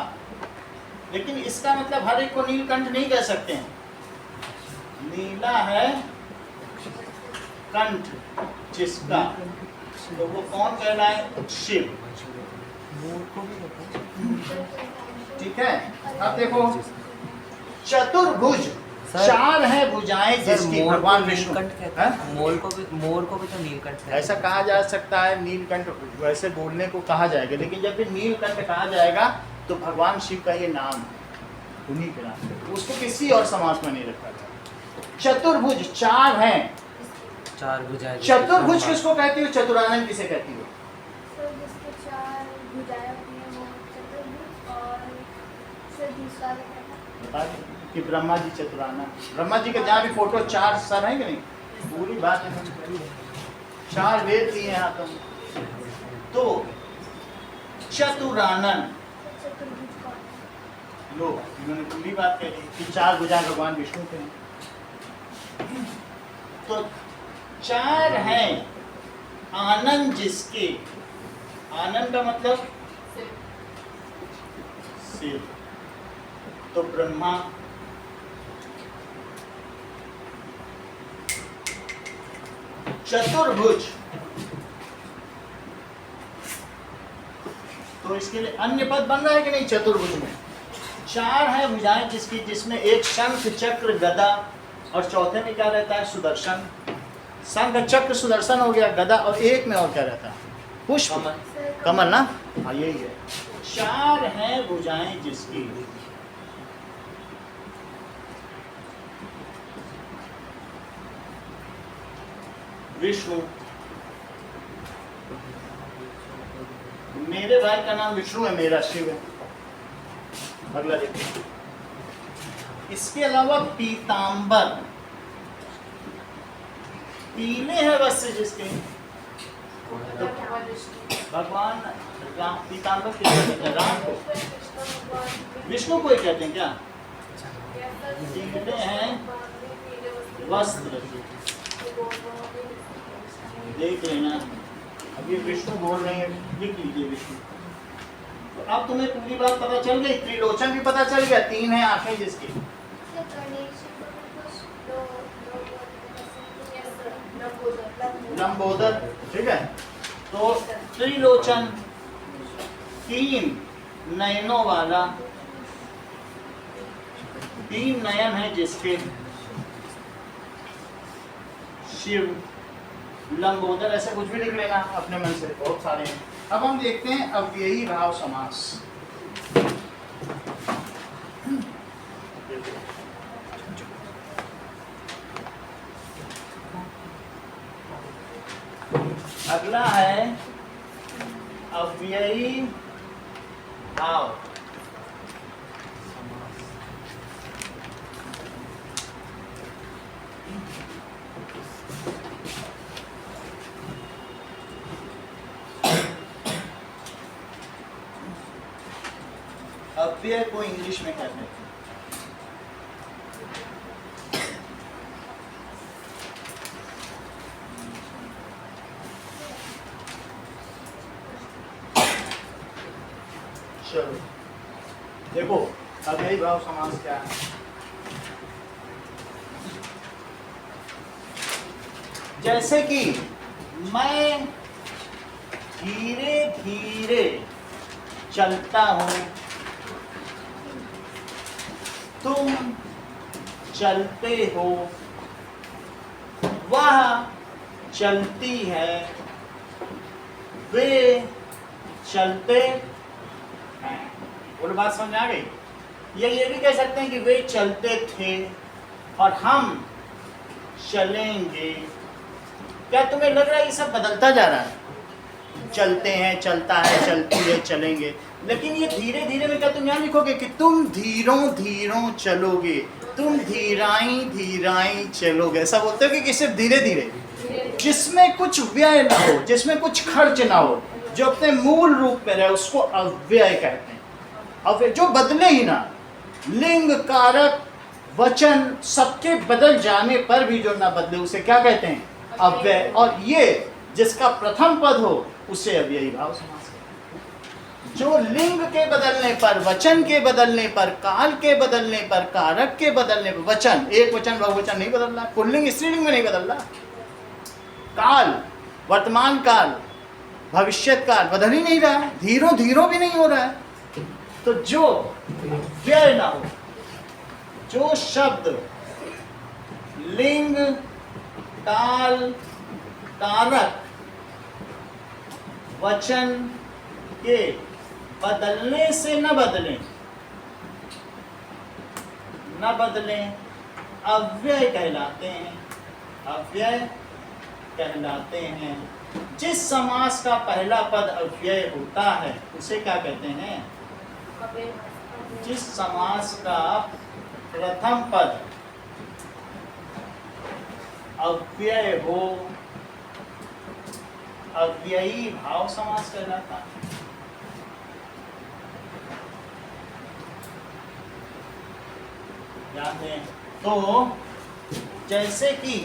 लेकिन इसका मतलब हर एक को नीलकंठ नहीं कह सकते हैं। नीला है कंठ जिसका, तो वो कौन कहलाए? शिव। ठीक है। अब देखो, चतुर्भुज, चार है भुजाएं जिसकी, भगवान विष्णु। मोर को भी तो नीलकंठ है। ऐसा कहा जा सकता है, नीलकंठ वैसे बोलने को कहा जाएगा, लेकिन जब भी नीलकंठ कहा जाएगा तो भगवान शिव का ये नाम है, उन्हीं के नाम, उसको किसी और समास में नहीं रखा जाए। चतुर्भुज, चार हैं, चार भुजाएं। चतुर्भुज किसको कहती हो? चतुरानन किसे कहती हो? सर जिसके चार भुजाएं होती हैं वो चतुर्भुज, और सर दूसरा बता दें कि ब्रह्मा जी चतुरानन। ब्रह्मा जी के जहाँ भी फोटो चार सर है कि नहीं, पूरी बात है, चार वेद दिए हैं हाथों में। तो चतुरानन चतुर्भुज कौन है? लो, इन्होंने पूरी बात कही कि चार भुजाएं भगवान विष्णु के हैं। तो चार हैं, आनंद जिसके, आनंद का मतलब शिव। तो ब्रह्मा, चतुर्भुज, तो इसके लिए अन्य पद बन रहा है कि नहीं चतुर्भुज में? 4 है भुजाएं जिसकी, जिसमें एक शंख चक्र गदा और चौथे में क्या रहता है? सुदर्शन। शंख चक्र सुदर्शन हो गया, गदा, और एक में और क्या रहता है? पुष्प, कमल ना। हाँ यही है। 4 है भुजाएं जिसकी। विष्णु, मेरे भाई का नाम विष्णु है, मेरा शिव है। अगला देखिए, इसके अलावा पीतांबर, पीले हैं वस्त्र जिसके, भगवान राम। पीतांबर किसको कहते हैं? राम को। विष्णु को ही कहते हैं क्या? पीले हैं वस्त्र, देख लेना। अब ये विष्णु बोल रहे हैं, लिख लीजिए विष्णु। तो अब तुम्हें पूरी बात पता चल गई, त्रिलोचन भी पता चल गया, 3 है आंखें जिसकी। लंबोदर, ठीक है। तो त्रिलोचन, 3 नयनों वाला, 3 नयन है जिसके, शिव। लंबोदर, ऐसे कुछ भी लिख लेना अपने मन से, बहुत सारे हैं। अब हम देखते हैं अव्ययी भाव समास। अगला है अव्ययी भाव। अव्यय को इंग्लिश में कहते हैं चलो देखो अव्ययी भाव समास क्या है। जैसे कि मैं धीरे धीरे चलता हूं, तुम चलते हो, वह चलती है, वे चलते हैं। बोलो बात समझ आ गई? ये भी कह सकते हैं कि वे चलते थे और हम चलेंगे। क्या तुम्हें लग रहा है ये सब बदलता जा रहा है? चलते हैं, चलता है, चलती है, चलेंगे। लेकिन ये धीरे धीरे में क्या तुम यहाँ लिखोगे कि तुम धीरों धीरों चलोगे, तुम धीराई धीराई चलोगे, ऐसा बोलते हो कि सिर्फ धीरे धीरे, जिसमें कुछ व्यय ना हो, जिसमें कुछ खर्च ना हो, जो अपने मूल रूप में रहे, उसको अव्यय कहते हैं। अव्यय जो बदले ही ना, लिंग कारक वचन सबके बदल जाने पर भी जो ना बदले उसे क्या कहते हैं? अव्यय। और ये जिसका प्रथम पद हो उसे अव्ययी भाव समास कहते हैं। जो लिंग के बदलने पर, वचन के बदलने पर, काल के बदलने पर, कारक के बदलने पर, वचन एक वचन बहुवचन नहीं बदल रहा, पुल्लिंग स्त्रीलिंग में नहीं बदल रहा, काल वर्तमान काल भविष्यत काल बदल ही नहीं रहा है, धीरो धीरो भी नहीं हो रहा है। तो जो व्यय ना हो, जो शब्द लिंग काल कारक वचन के बदलने से न बदलें, अव्यय कहलाते हैं, अव्यय कहलाते हैं। जिस समास का पहला पद अव्यय होता है उसे क्या कहते हैं? जिस समास का प्रथम पद अव्यय हो, अव्ययी भाव समास कहलाता है। ध्यान दें। तो जैसे कि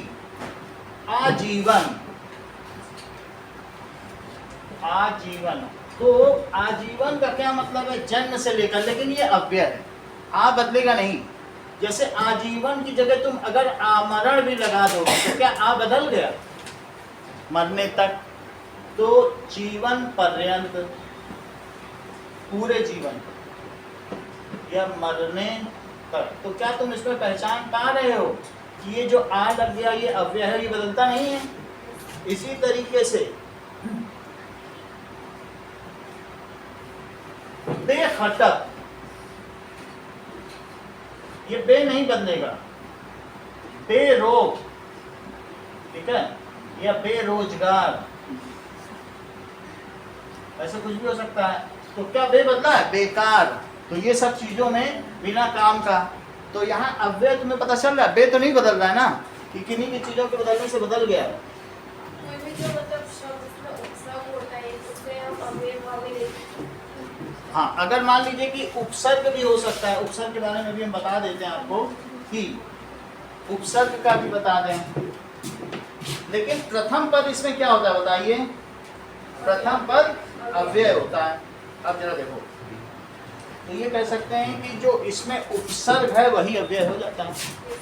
आजीवन, आजीवन, तो आजीवन का क्या मतलब है? जन्म से लेकर, लेकिन ये अव्यय है, आ बदलेगा नहीं। जैसे आजीवन की जगह तुम अगर आमरण भी लगा दोगे तो क्या आ बदल गया? मरने तक। तो जीवन पर्यंत, पूरे जीवन या मरने तक। तो क्या तुम इसमें पहचान पा रहे हो कि ये जो आ लग गया ये अव्यय है, ये बदलता नहीं है। इसी तरीके से बेखटक, ये बे नहीं बदलेगा, बेरोग, ठीक है, या बेरोजगार, ऐसा कुछ भी हो सकता है। तो क्या बे बदला है? बेकार। तो ये सब चीजों में बिना काम का। तो यहाँ अव्यय तुम्हें पता चल रहा है, बे तो नहीं बदल रहा है ना, कि किन्हीं की चीजों के बदलने से बदल गया है। कोई भी जो मतलब शब्द इसमें उपसर्ग होता है उससे हम अव्यय भाव ही लेते हैं। हाँ, अगर मान लीजिए कि उपसर्ग भी हो सकता है, उपसर्ग के बारे में भी हम बता देते हैं आपको कि उपसर्ग का भी बता दें। लेकिन प्रथम पद इसमें क्या होता है बताइए? प्रथम पद अव्यय होता है। अब जरा देखो, तो ये कह सकते हैं कि जो इसमें उपसर्ग है वही अव्यय हो जाता है।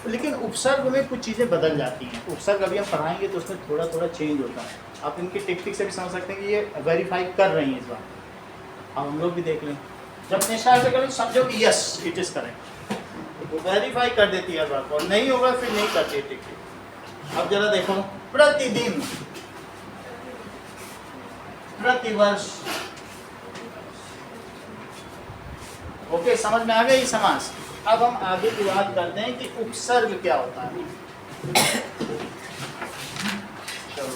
लेकिन उपसर्ग में कुछ चीज़ें बदल जाती हैं। उपसर्ग अभी हम पढ़ाएंगे तो उसमें थोड़ा थोड़ा चेंज होता है। आप इनकी टेक्निक से भी समझ सकते हैं कि ये वेरीफाई कर रही हैं इस बार। अब हम लोग भी देख लें, जब निष्ठा से करें समझो कि यस इट इज़ करेक्ट, वो वेरीफाई कर देती है बात, और नहीं होगा फिर नहीं करती है टेक्निक। अब जरा देखो, प्रतिदिन, प्रतिवर्ष, ओके, समझ में आ गई समास। अब हम आगे की बात करते हैं कि उपसर्ग क्या होता है। चलो,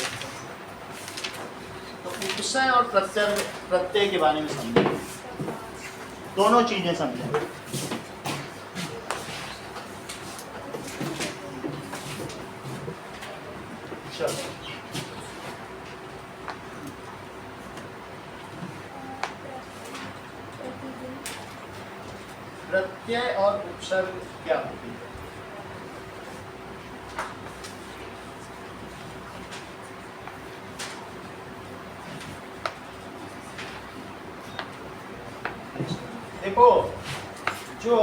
तो उपसर्ग और प्रत्यय के बारे में समझें, दोनों चीजें समझें। चलो, प्रत्यय और उपसर्ग क्या होती है? देखो, जो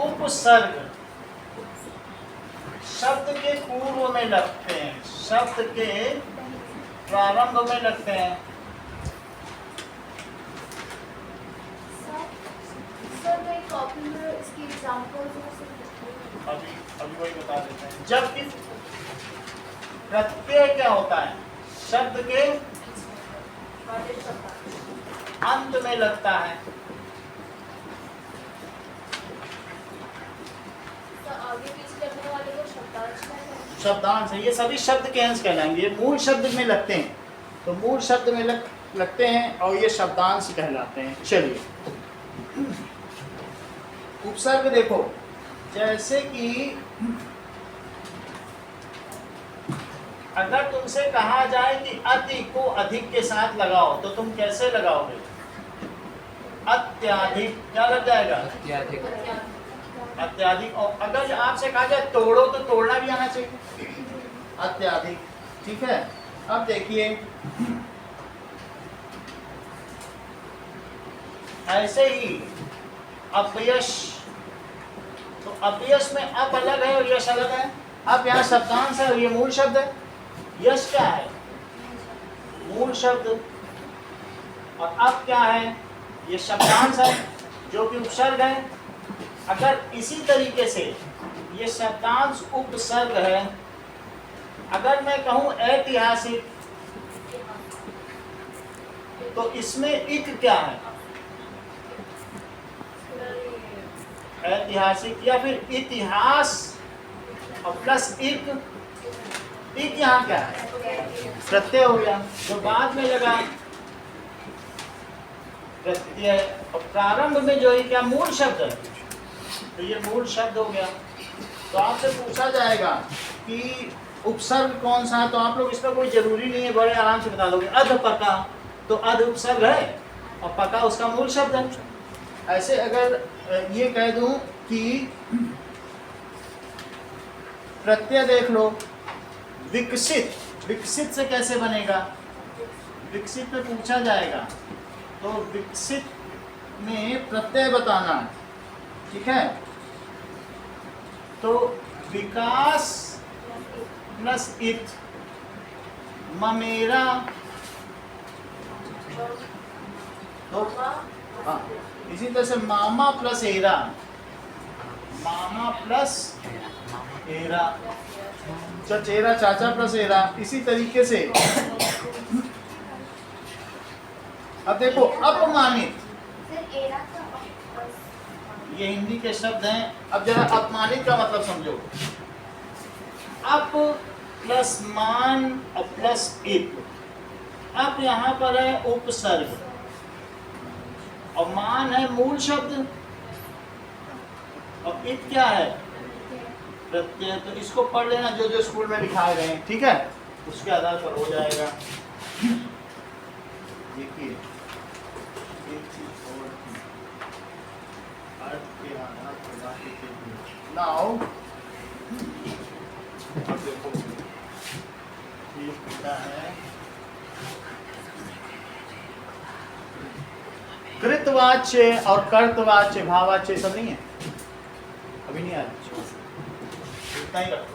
उपसर्ग शब्द के पूर्व में लगते हैं, शब्द के प्रारंभ में लगते हैं, कॉपी में इसकी एग्जांपल्स हो सकते हैं। अभी वही बता देते हैं। जबकि प्रत्यय क्या होता है? शब्द के अंत में लगता है। तो आगे पीछे लगने वाले को शब्दांश कहते हैं। शब्दांश है, ये सभी शब्द के अंश कहलाएंगे। ये मूल शब्द में लगते हैं, तो मूल शब्द में लगते हैं और ये शब्दांश कहलाते हैं। चलिए, उपसर्ग देखो, जैसे कि अगर तुमसे कहा जाए कि अति को अधिक के साथ लगाओ, तो तुम कैसे लगाओगे? अत्याधिक, क्या लग जाएगा? अत्याधिक। अत्याधिक। और अगर आपसे कहा जाए तोड़ो, तो तोड़ना भी आना चाहिए, अत्याधिक, ठीक है। अब देखिए, ऐसे ही अपयश, तो अपयश में अप अलग है और यश अलग है। अब यहाँ शब्दांश है और ये मूल शब्द है। यश क्या है? मूल शब्द। और अब क्या है? ये शब्दांश है जो कि उपसर्ग है। अगर इसी तरीके से ये शब्दांश उपसर्ग है, अगर मैं कहूँ ऐतिहासिक, तो इसमें इक क्या है? ऐतिहासिक, या फिर इतिहास और प्लस इक, इक यहाँ क्या है? प्रत्यय हो गया, जो बाद में लगा प्रत्यय। और प्रारंभ में जो है क्या? मूल शब्द है, तो ये मूल शब्द हो गया। तो आपसे पूछा जाएगा कि उपसर्ग कौन सा है, तो आप लोग इसका कोई जरूरी नहीं है, बड़े आराम से बता दोगे। अध पका, तो अध उपसर्ग है और पका उसका मूल शब्द है। ऐसे अगर ये कह दूं कि प्रत्यय देख लो, विकसित, विकसित से कैसे बनेगा? विकसित में पूछा जाएगा, तो विकसित में प्रत्यय बताना, ठीक है। तो विकास प्लस इत, ममेरा तो हाँ, इसी तरह से मामा प्लस एरा, मामा प्लस एरा, चचेरा चाचा प्लस एरा। इसी तरीके से अब देखो अपमानित, सर एरा का ये हिंदी के शब्द हैं। अब जरा अपमानित का मतलब समझो। अप प्लस मान और प्लस इत। अब यहाँ पर है उपसर्ग और मान है मूल शब्द और इत क्या है? प्रत्यय। तो इसको पढ़ लेना जो जो स्कूल में लिखाए गए हैं, ठीक है, उसके आधार पर हो जाएगा। देखिए एक चीज और थी, अर्थ के आधार पर बाकी के नाउ। अब देखो ये क्या है, कृतवाच्य और कर्तवाच्य भाववाच्य सब नहीं है, अभी नहीं आ रहा, इतना ही रखो।